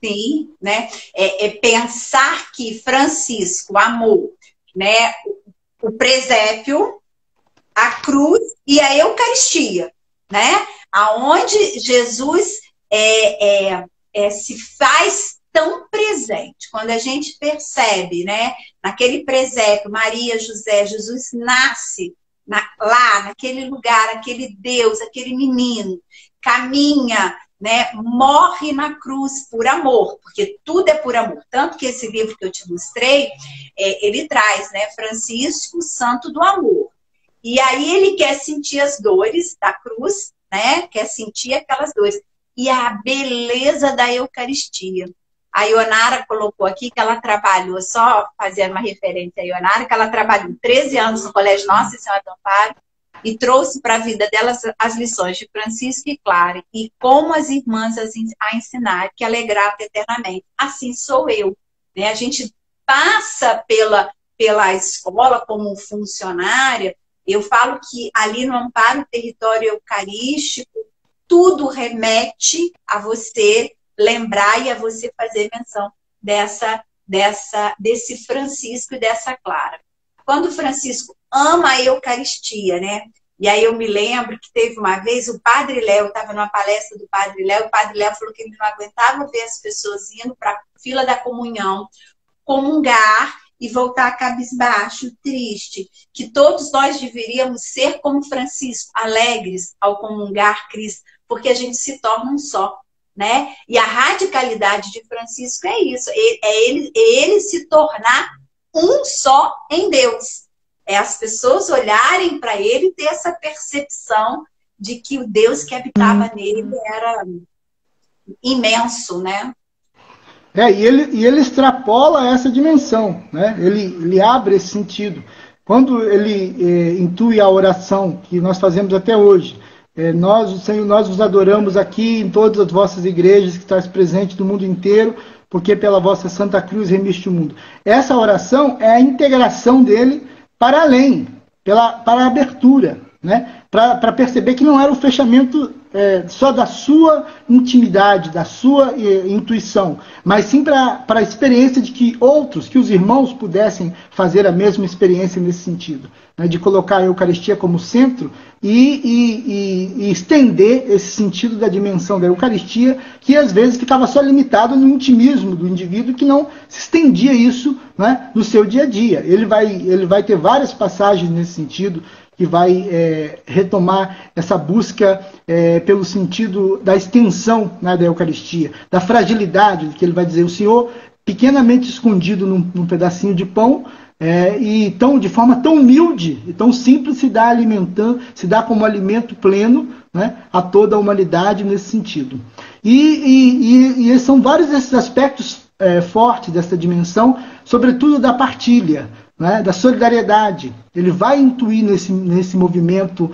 Sim, né? Pensar que Francisco amou, né, o presépio, a cruz e a Eucaristia, né? Aonde Jesus se faz tão presente. Quando a gente percebe, né, naquele presépio, Maria, José, Jesus nasce lá, naquele lugar, aquele Deus, aquele menino, caminha, né, morre na cruz por amor, porque tudo é por amor. Tanto que esse livro que eu te mostrei, ele traz, né, Francisco, santo do amor. E aí ele quer sentir as dores da cruz, né, quer sentir aquelas dores. E a beleza da Eucaristia. A Ionara colocou aqui que ela trabalhou, só fazendo uma referência a Ionara, que ela trabalhou 13 anos no Colégio Nossa Senhora do Amparo e trouxe para a vida delas as lições de Francisco e Clara e como as irmãs a ensinaram, que ela é grata eternamente. Assim sou eu. Né? A gente passa pela escola como funcionária, eu falo que ali no Amparo, território eucarístico, tudo remete a você lembrar e a você fazer menção desse Francisco e dessa Clara. Quando Francisco ama a Eucaristia, né? E aí eu me lembro que teve uma vez o Padre Léo, estava numa palestra do Padre Léo, o Padre Léo falou que ele não aguentava ver as pessoas indo para a fila da comunhão, comungar e voltar cabisbaixo, triste, que todos nós deveríamos ser como Francisco, alegres ao comungar Cristo, porque a gente se torna um só, né? E a radicalidade de Francisco é isso, ele se tornar um só em Deus. É as pessoas olharem para ele e ter essa percepção de que o Deus que habitava nele era imenso, né? E ele extrapola essa dimensão, né? Ele abre esse sentido. Quando ele intui a oração que nós fazemos até hoje, Senhor, nós vos adoramos aqui em todas as vossas igrejas que estás presente no mundo inteiro, porque pela vossa Santa Cruz remiste o mundo. Essa oração é a integração dele para além, para a abertura, né? para perceber que não era um fechamento só da sua intimidade, da sua intuição, mas sim para a experiência de que outros, que os irmãos pudessem fazer a mesma experiência nesse sentido, né, de colocar a Eucaristia como centro e estender esse sentido da dimensão da Eucaristia, que às vezes ficava só limitado no intimismo do indivíduo, que não se estendia isso, né, no seu dia a dia. Ele vai ter várias passagens nesse sentido, que vai retomar essa busca pelo sentido da extensão, né, da Eucaristia, da fragilidade, que ele vai dizer, o Senhor pequenamente escondido num pedacinho de pão, e de forma tão humilde e tão simples se dá como alimento pleno, né, a toda a humanidade nesse sentido. E são vários esses aspectos fortes dessa dimensão, sobretudo da partilha, né, da solidariedade. Ele vai intuir nesse movimento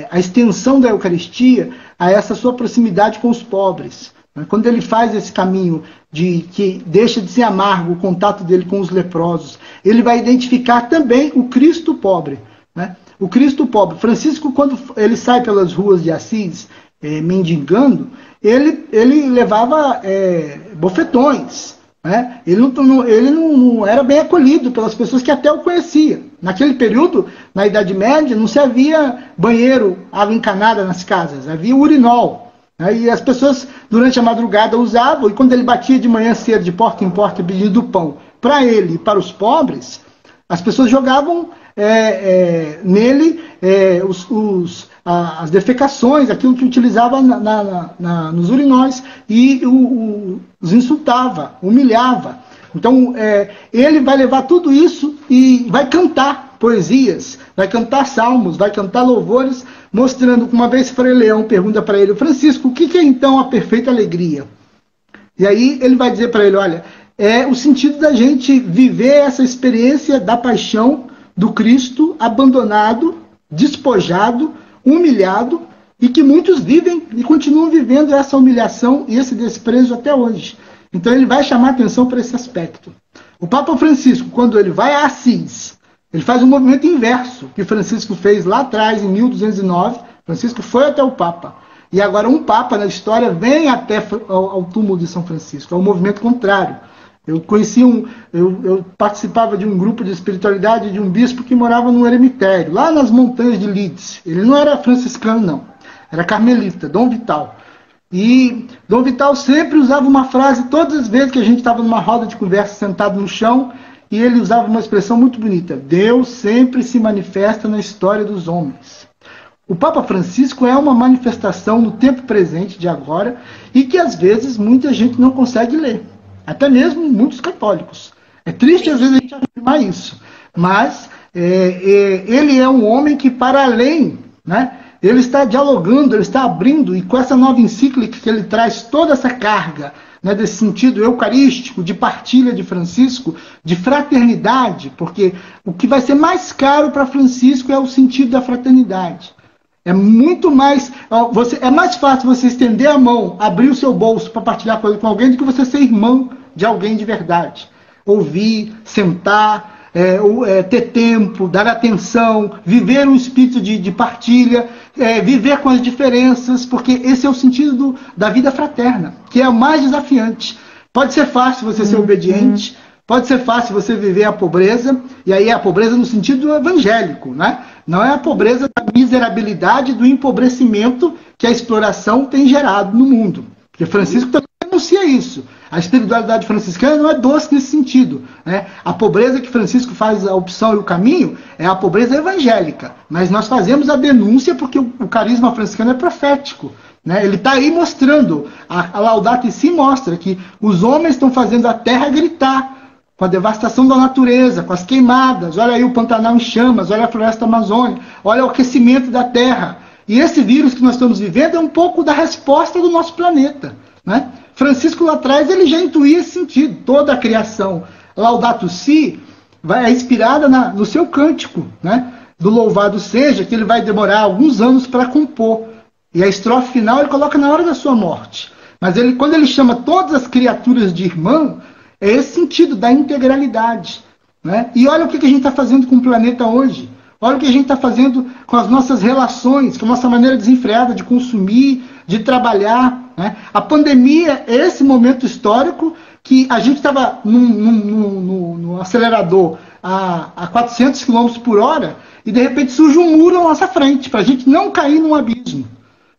a extensão da Eucaristia a essa sua proximidade com os pobres. Quando ele faz esse caminho que deixa de ser amargo o contato dele com os leprosos, ele vai identificar também o Cristo pobre, né? O Cristo pobre. Francisco, quando ele sai pelas ruas de Assis, mendigando, ele levava bofetões, né? Ele não era bem acolhido pelas pessoas que até o conheciam. Naquele período, na Idade Média, não se havia banheiro, água encanada nas casas, havia urinol. E as pessoas, durante a madrugada, usavam, e quando ele batia de manhã cedo, de porta em porta, pedindo pão para ele e para os pobres, as pessoas jogavam nele as defecações, aquilo que utilizava nos urinóis, e os insultava, humilhava. Então, ele vai levar tudo isso e vai cantar poesias, vai cantar salmos, vai cantar louvores, mostrando que uma vez Frei Leão pergunta para ele, Francisco, o que é então a perfeita alegria? E aí ele vai dizer para ele, olha, é o sentido da gente viver essa experiência da paixão do Cristo abandonado, despojado, humilhado, e que muitos vivem e continuam vivendo essa humilhação e esse desprezo até hoje. Então ele vai chamar atenção para esse aspecto. O Papa Francisco, quando ele vai a Assis, ele faz um movimento inverso que Francisco fez lá atrás, em 1209. Francisco foi até o Papa. E agora um Papa na história vem até ao túmulo de São Francisco. É um movimento contrário. Eu participava de um grupo de espiritualidade de um bispo que morava num eremitério, lá nas montanhas de Leeds. Ele não era franciscano, não. Era carmelita, Dom Vital. E Dom Vital sempre usava uma frase, todas as vezes que a gente estava numa roda de conversa sentado no chão, e ele usava uma expressão muito bonita. Deus sempre se manifesta na história dos homens. O Papa Francisco é uma manifestação no tempo presente de agora e que às vezes muita gente não consegue ler. Até mesmo muitos católicos. É triste às vezes a gente afirmar isso. Mas ele é um homem que, para além, né, ele está dialogando, ele está abrindo, e com essa nova encíclica que ele traz toda essa carga, né, desse sentido eucarístico, de partilha de Francisco, de fraternidade, porque o que vai ser mais caro para Francisco é o sentido da fraternidade. É muito mais... é mais fácil você estender a mão, abrir o seu bolso para partilhar coisa com alguém do que você ser irmão de alguém de verdade. Ouvir, sentar, ter tempo, dar atenção, viver um espírito de partilha, viver com as diferenças, porque esse é o sentido da vida fraterna, que é o mais desafiante. Pode ser fácil você ser obediente, pode ser fácil você viver a pobreza, e aí a pobreza no sentido evangélico, né? Não é a pobreza da miserabilidade, do empobrecimento que a exploração tem gerado no mundo. Porque Francisco também denuncia isso. A espiritualidade franciscana não é doce nesse sentido, né? A pobreza que Francisco faz a opção e o caminho é a pobreza evangélica. Mas nós fazemos a denúncia porque o carisma franciscano é profético, né? Ele está aí mostrando, a Laudato Si mostra que os homens estão fazendo a terra gritar, com a devastação da natureza, com as queimadas, olha aí o Pantanal em chamas, olha a floresta amazônica, olha o aquecimento da terra. E esse vírus que nós estamos vivendo é um pouco da resposta do nosso planeta, né? Francisco lá atrás ele já intuía esse sentido, toda a criação. Laudato Si é inspirada no seu cântico, né? Do louvado seja, que ele vai demorar alguns anos para compor. E a estrofe final ele coloca na hora da sua morte. Mas quando ele chama todas as criaturas de irmão, é esse sentido da integralidade, né? E olha o que a gente está fazendo com o planeta hoje. Olha o que a gente está fazendo com as nossas relações, com a nossa maneira desenfreada de consumir, de trabalhar, né? A pandemia é esse momento histórico que a gente estava no acelerador a 400 km por hora e de repente surge um muro à nossa frente, para a gente não cair num abismo,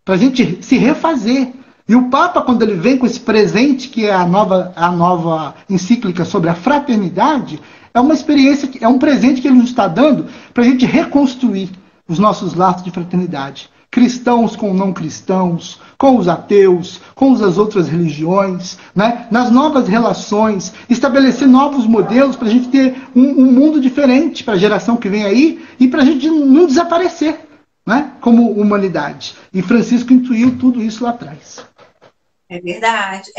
para a gente se refazer. E o Papa, quando ele vem com esse presente, que é a nova encíclica sobre a fraternidade, é uma experiência, é um presente que ele nos está dando para a gente reconstruir os nossos laços de fraternidade. Cristãos com não cristãos, com os ateus, com as outras religiões, né? Nas novas relações, estabelecer novos modelos para a gente ter um mundo diferente para a geração que vem aí e para a gente não desaparecer, né? Como humanidade. E Francisco intuiu tudo isso lá atrás. É verdade.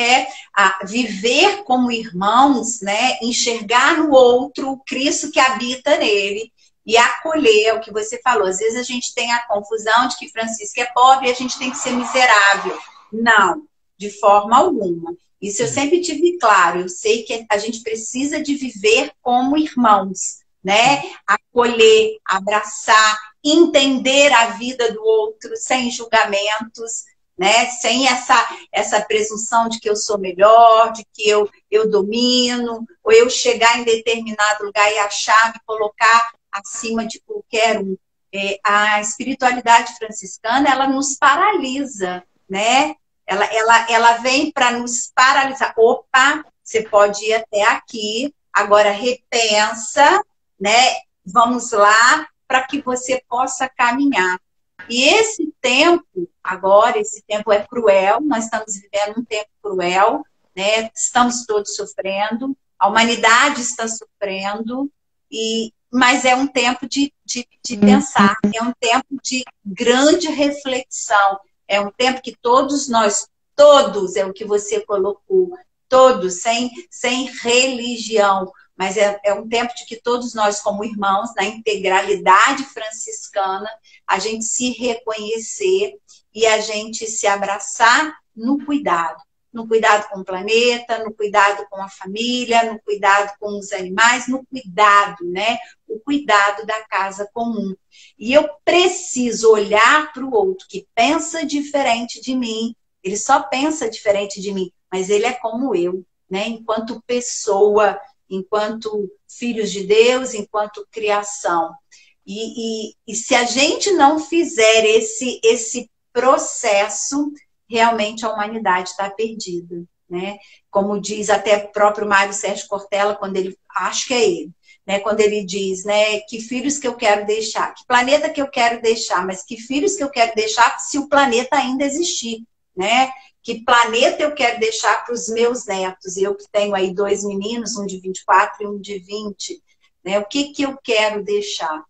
Viver como irmãos, né? Enxergar no outro o Cristo que habita nele e acolher, é o que você falou. Às vezes a gente tem a confusão de que Francisco é pobre e a gente tem que ser miserável. Não, de forma alguma. Isso eu sempre tive claro. Eu sei que a gente precisa de viver como irmãos, né? Acolher, abraçar, entender a vida do outro sem julgamentos, né? Sem essa presunção de que eu sou melhor, de que eu domino, ou eu chegar em determinado lugar e achar, me colocar acima de qualquer um. A espiritualidade franciscana, ela nos paralisa, né? Ela vem para nos paralisar. Opa, você pode ir até aqui, agora repensa, né? Vamos lá, para que você possa caminhar. E esse tempo, agora, esse tempo é cruel, nós estamos vivendo um tempo cruel, né? Estamos todos sofrendo, a humanidade está sofrendo, mas é um tempo de pensar, é um tempo de grande reflexão, é um tempo que todos nós, todos, é o que você colocou, todos, sem religião, mas é um tempo de que todos nós, como irmãos, na integralidade franciscana, a gente se reconhecer e a gente se abraçar no cuidado com o planeta, no cuidado com a família, no cuidado com os animais, no cuidado, né? O cuidado da casa comum. E eu preciso olhar para o outro que pensa diferente de mim, ele só pensa diferente de mim, mas ele é como eu, né? Enquanto pessoa, enquanto filhos de Deus, enquanto criação. E se a gente não fizer esse processo, realmente a humanidade está perdida, né? Como diz até o próprio Mário Sérgio Cortella, quando ele, acho que é ele, né? Quando ele diz, né, que filhos que eu quero deixar, que planeta que eu quero deixar, mas que filhos que eu quero deixar se o planeta ainda existir, né? Que planeta eu quero deixar para os meus netos? Eu que tenho aí 2 meninos, um de 24 e um de 20, né? O que eu quero deixar?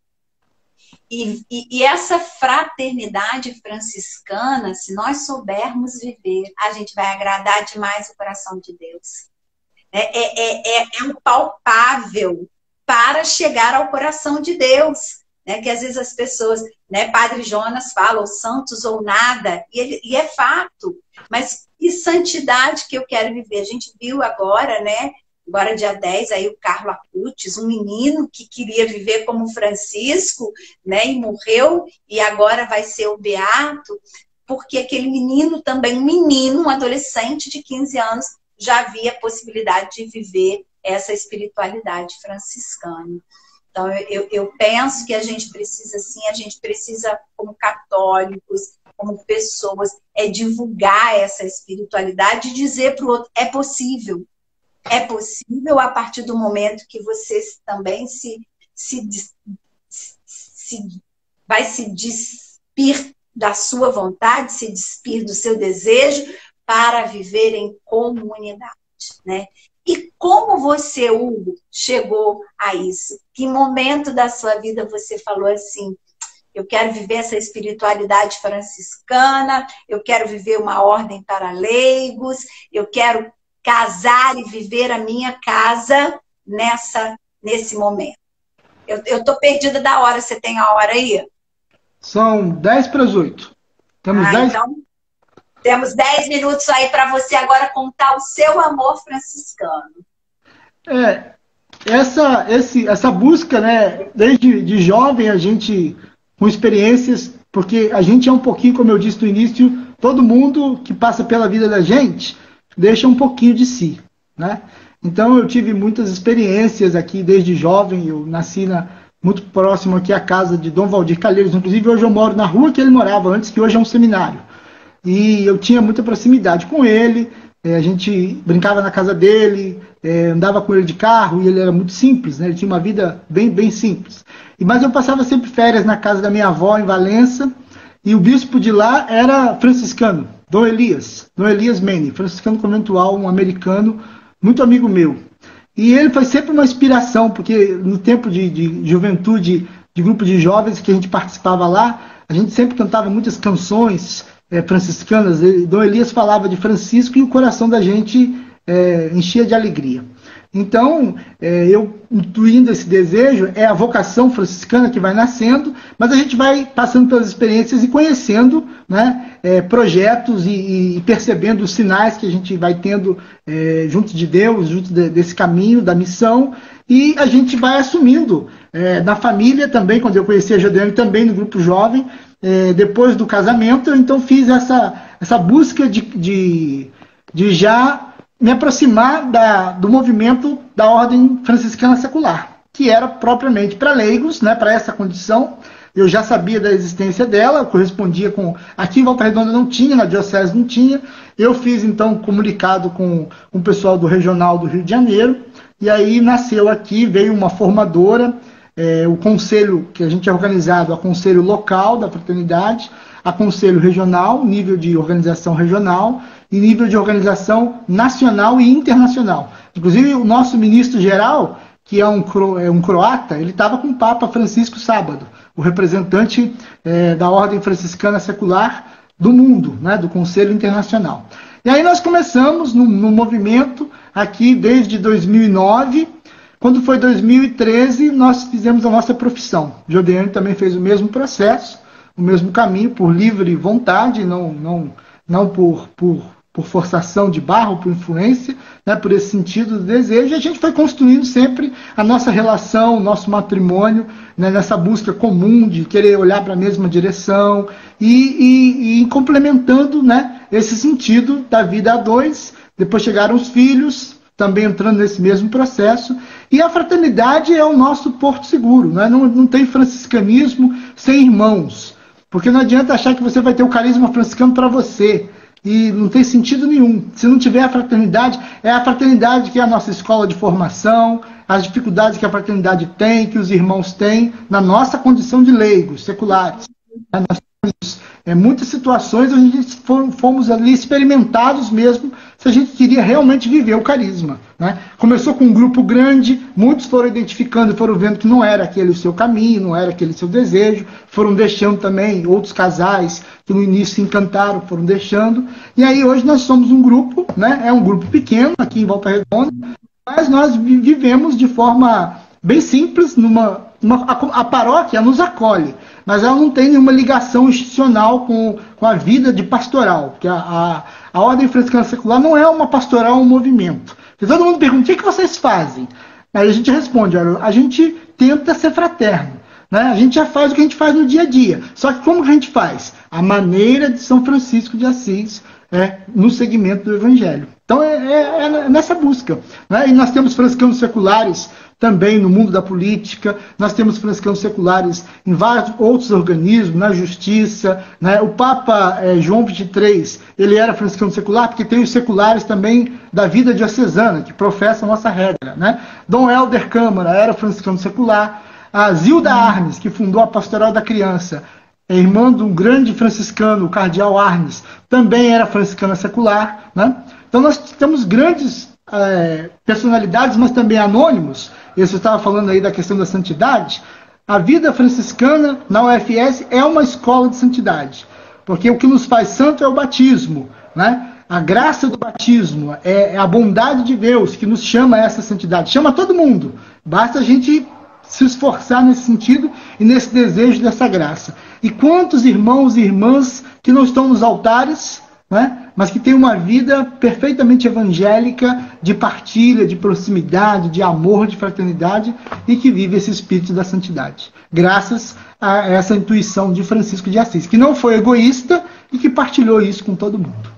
E essa fraternidade franciscana, se nós soubermos viver, a gente vai agradar demais o coração de Deus. É um palpável para chegar ao coração de Deus, né? Que às vezes as pessoas, né, Padre Jonas fala, ou santos ou nada, e é fato. Mas que santidade que eu quero viver? A gente viu agora, né? Agora, dia 10, aí o Carlo Acutis, um menino que queria viver como Francisco, né, e morreu, e agora vai ser o beato, porque aquele menino também, um adolescente de 15 anos, já havia a possibilidade de viver essa espiritualidade franciscana. Então, eu penso que a gente precisa, sim, a gente precisa, como católicos, como pessoas, divulgar essa espiritualidade e dizer para o outro, é possível. É possível a partir do momento que você também vai se despir da sua vontade, se despir do seu desejo para viver em comunidade, né? E como você, Hugo, chegou a isso? Que momento da sua vida você falou assim, eu quero viver essa espiritualidade franciscana, eu quero viver uma ordem para leigos, eu quero casar e viver a minha casa nesse momento. Eu estou perdida da hora, você tem a hora aí? São 10:08. Temos 10... Então, temos 10 minutos aí para você agora contar o seu amor franciscano. essa busca, né, desde de jovem, a gente, com experiências, porque a gente é um pouquinho, como eu disse no início, todo mundo que passa pela vida da gente deixa um pouquinho de si, né? Então eu tive muitas experiências aqui desde jovem. Eu nasci muito próximo aqui à casa de Dom Valdir Calheiros, inclusive hoje eu moro na rua que ele morava antes, que hoje é um seminário. E eu tinha muita proximidade com ele, a gente brincava na casa dele, andava com ele de carro, e ele era muito simples, né? Ele tinha uma vida bem, bem simples. Mas eu passava sempre férias na casa da minha avó, em Valença, e o bispo de lá era franciscano, Dom Elias Mene, franciscano conventual, um americano, muito amigo meu. E ele foi sempre uma inspiração, porque no tempo de juventude, de grupo de jovens que a gente participava lá, a gente sempre cantava muitas canções franciscanas. Dom Elias falava de Francisco e o coração da gente enchia de alegria. Então, eu intuindo esse desejo, é a vocação franciscana que vai nascendo, mas a gente vai passando pelas experiências e conhecendo, né, projetos e percebendo os sinais que a gente vai tendo junto de Deus, junto desse caminho, da missão, e a gente vai assumindo. Na família também, quando eu conheci a Jodeane, também no grupo jovem, depois do casamento, eu então fiz essa busca de já me aproximar do movimento da Ordem Franciscana Secular, que era propriamente para leigos, né, para essa condição. Eu já sabia da existência dela, correspondia com... Aqui em Volta Redonda não tinha, na Diocese não tinha. Eu fiz, então, comunicado com o pessoal do Regional do Rio de Janeiro, e aí nasceu aqui, veio uma formadora, o conselho que a gente é organizado, a conselho local da fraternidade, a conselho regional, nível de organização regional, e nível de organização nacional e internacional. Inclusive, o nosso ministro-geral, que é um croata, ele estava com o Papa Francisco sábado, o representante da Ordem Franciscana Secular do mundo, né, do Conselho Internacional. E aí nós começamos no movimento aqui desde 2009. Quando foi 2013, nós fizemos a nossa profissão. Jodeane também fez o mesmo processo, o mesmo caminho, por livre vontade, não por forçação de barra, por influência, né, por esse sentido do desejo. E a gente foi construindo sempre a nossa relação, o nosso matrimônio, né, nessa busca comum de querer olhar para a mesma direção e complementando, né, esse sentido da vida a dois. Depois chegaram os filhos, também entrando nesse mesmo processo. E a fraternidade é o nosso porto seguro, né? Não tem franciscanismo sem irmãos, porque não adianta achar que você vai ter o carisma franciscano para você, e não tem sentido nenhum. Se não tiver a fraternidade, é a fraternidade que é a nossa escola de formação, as dificuldades que a fraternidade tem, que os irmãos têm, na nossa condição de leigos, seculares. Nós temos muitas situações onde a gente fomos ali experimentados mesmo, se a gente queria realmente viver o carisma, né? Começou com um grupo grande, muitos foram identificando e foram vendo que não era aquele o seu caminho, não era aquele o seu desejo, foram deixando também outros casais que no início se encantaram, foram deixando, e aí hoje nós somos um grupo, né? É um grupo pequeno aqui em Volta Redonda, mas nós vivemos de forma bem simples, a paróquia nos acolhe, mas ela não tem nenhuma ligação institucional com a vida de pastoral, porque a Ordem Franciscana Secular não é uma pastoral, um movimento. E todo mundo pergunta, o que vocês fazem? Aí a gente responde, olha, a gente tenta ser fraterno, né? A gente já faz o que a gente faz no dia a dia, só que como que a gente faz? A maneira de São Francisco de Assis, no segmento do Evangelho. Então é nessa busca, né? E nós temos franciscanos seculares também no mundo da política, nós temos franciscanos seculares em vários outros organismos, na justiça, né? O Papa João XXIII, ele era franciscano secular, porque tem os seculares também da vida diocesana, que professam a nossa regra, né? Dom Helder Câmara era franciscano secular, a Zilda Arnes, que fundou a Pastoral da Criança, irmã de um grande franciscano, o cardeal Arnes, também era franciscana secular, né? Então nós temos grandes personalidades, mas também anônimos. Você estava falando aí da questão da santidade. A vida franciscana na UFS é uma escola de santidade, porque o que nos faz santo é o batismo, né? A graça do batismo é a bondade de Deus que nos chama a essa santidade, chama todo mundo, basta a gente se esforçar nesse sentido e nesse desejo dessa graça. E quantos irmãos e irmãs que não estão nos altares, né? Mas que tem uma vida perfeitamente evangélica, de partilha, de proximidade, de amor, de fraternidade, e que vive esse espírito da santidade, graças a essa intuição de Francisco de Assis, que não foi egoísta e que partilhou isso com todo mundo.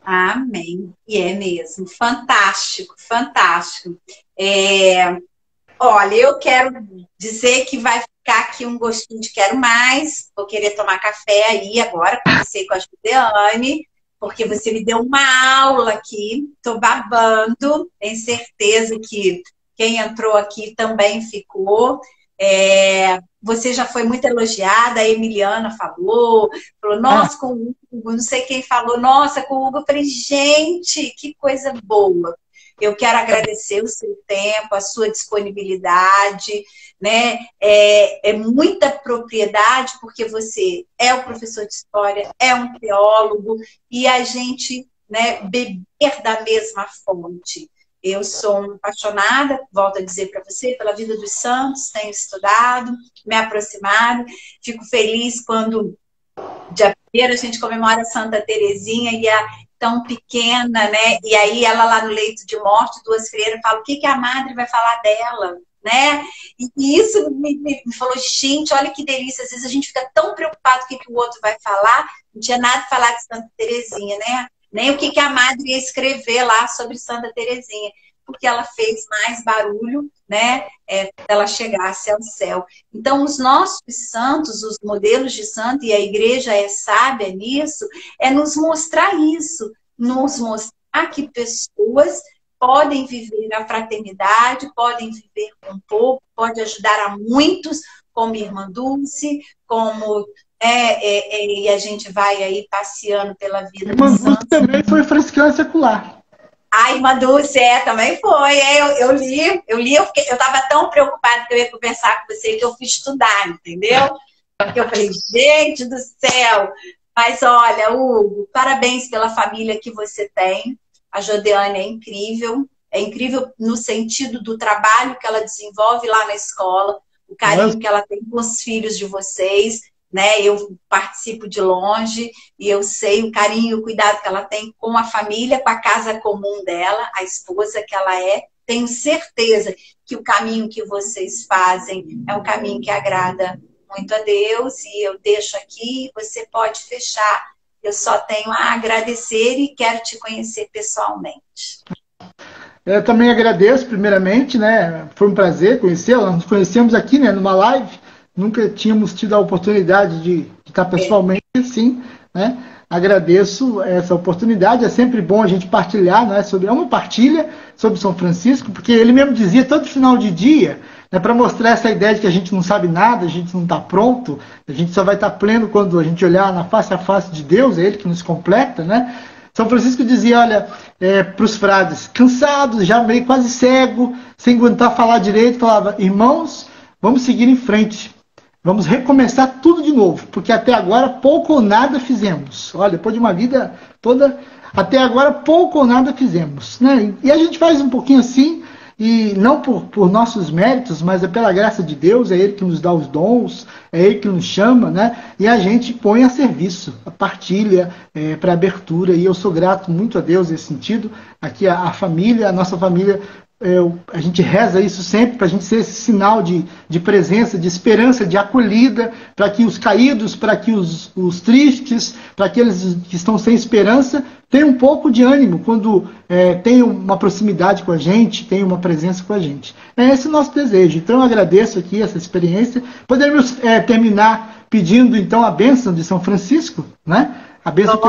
Amém. E é mesmo. Fantástico, fantástico. Olha, eu quero dizer que vai ficar aqui um gostinho de quero mais. Vou querer tomar café aí agora. Comecei com a Juliane, porque você me deu uma aula aqui. Estou babando. Tenho certeza que quem entrou aqui também ficou. Você já foi muito elogiada, a Emiliana falou, nossa, com o Hugo, não sei quem falou, nossa, com o Hugo, eu falei, gente, que coisa boa. Eu quero agradecer o seu tempo, a sua disponibilidade, né? É muita propriedade, porque você é um professor de história, é um teólogo, e a gente, né, beber da mesma fonte. Eu sou apaixonada, volto a dizer para você, pela vida dos santos, tenho estudado, me aproximado, fico feliz quando, dia 1º, a gente comemora Santa Teresinha, e é tão pequena, né? E aí ela lá no leito de morte, 2 freiras, fala o que a madre vai falar dela, né? E isso me falou, gente, olha que delícia, às vezes a gente fica tão preocupado com o que o outro vai falar, não tinha nada a falar de Santa Teresinha, né? Nem o que a madre ia escrever lá sobre Santa Teresinha, porque ela fez mais barulho, né, ela chegasse ao céu. Então, os nossos santos, os modelos de santo, e a igreja é sábia nisso, é nos mostrar isso, nos mostrar que pessoas podem viver a fraternidade, podem viver com pouco, pode ajudar a muitos, como Irmã Dulce, como... e a gente vai aí passeando pela vida dos santos. Irmã Dulce também foi franciscana secular. A Irmã Dulce, também foi. Eu li, eu estava tão preocupada que eu ia conversar com você que eu fui estudar, entendeu? Eu falei, gente do céu! Mas olha, Hugo, parabéns pela família que você tem. A Jodeane é incrível no sentido do trabalho que ela desenvolve lá na escola, o carinho que ela tem com os filhos de vocês, né? Eu participo de longe e eu sei o carinho e o cuidado que ela tem com a família, com a casa comum dela, a esposa que ela é. Tenho certeza que o caminho que vocês fazem é um caminho que agrada muito a Deus, e eu deixo aqui, você pode fechar. Eu só tenho a agradecer e quero te conhecer pessoalmente. Eu também agradeço, primeiramente, né? Foi um prazer conhecê-la. Nós nos conhecemos aqui, né, numa live. Nunca tínhamos tido a oportunidade de estar pessoalmente, assim, né? Agradeço essa oportunidade. É sempre bom a gente partilhar, né? É uma partilha sobre São Francisco, porque ele mesmo dizia todo final de dia, né, para mostrar essa ideia de que a gente não sabe nada, a gente não está pronto, a gente só vai estar pleno quando a gente olhar na face a face de Deus, é Ele que nos completa, né? São Francisco dizia, olha, para os frades, cansados, já meio quase cego, sem aguentar falar direito, falava, irmãos, vamos seguir em frente. Vamos recomeçar tudo de novo, porque até agora pouco ou nada fizemos. Olha, depois de uma vida toda, até agora pouco ou nada fizemos, né? E a gente faz um pouquinho assim, e não por nossos méritos, mas é pela graça de Deus, é Ele que nos dá os dons, é Ele que nos chama, né? E a gente põe a serviço, a partilha, para abertura, e eu sou grato muito a Deus nesse sentido. Aqui a família, a nossa família, a gente reza isso sempre para a gente ser esse sinal de presença, de esperança, de acolhida, para que os caídos, para que os tristes, para aqueles que estão sem esperança, tenham um pouco de ânimo quando tenham uma proximidade com a gente, tenham uma presença com a gente. É esse o nosso desejo. Então eu agradeço aqui essa experiência. Podemos terminar pedindo então a bênção de São Francisco, né? A bênção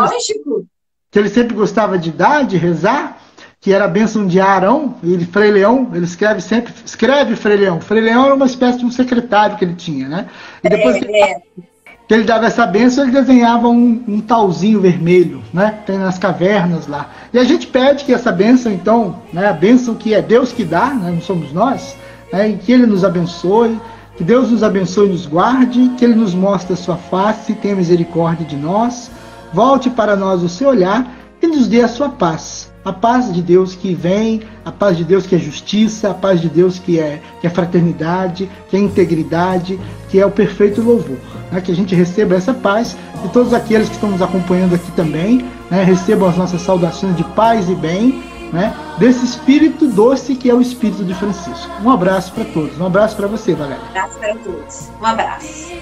que ele sempre gostava de dar, de rezar, que era a bênção de Arão, e Frei Leão, ele escreve Frei Leão. Frei Leão era uma espécie de um secretário que ele tinha, né? E depois que ele dava essa bênção, ele desenhava um tauzinho vermelho, né? Tem nas cavernas lá. E a gente pede que essa bênção, então, né? A bênção que é Deus que dá, né? Não somos nós, né? E que Ele nos abençoe, que Deus nos abençoe e nos guarde, que Ele nos mostre a sua face, tenha misericórdia de nós, volte para nós o seu olhar e nos dê a sua paz. A paz de Deus que vem, a paz de Deus que é justiça, a paz de Deus que é fraternidade, que é integridade, que é o perfeito louvor. Né? Que a gente receba essa paz e todos aqueles que estão nos acompanhando aqui também, né? Recebam as nossas saudações de paz e bem, né? Desse espírito doce que é o espírito de Francisco. Um abraço para todos, um abraço para você, Valéria. Um abraço para todos, um abraço.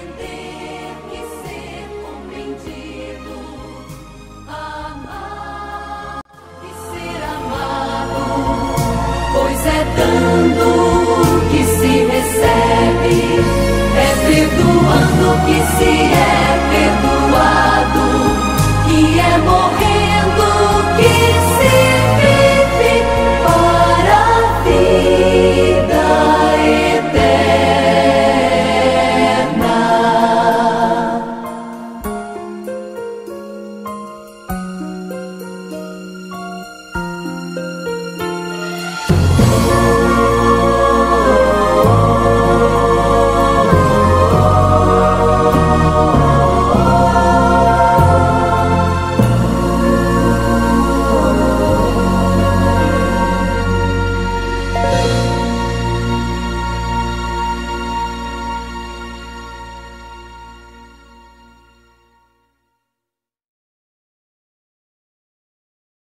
É dando que se recebe, é perdoando que se é.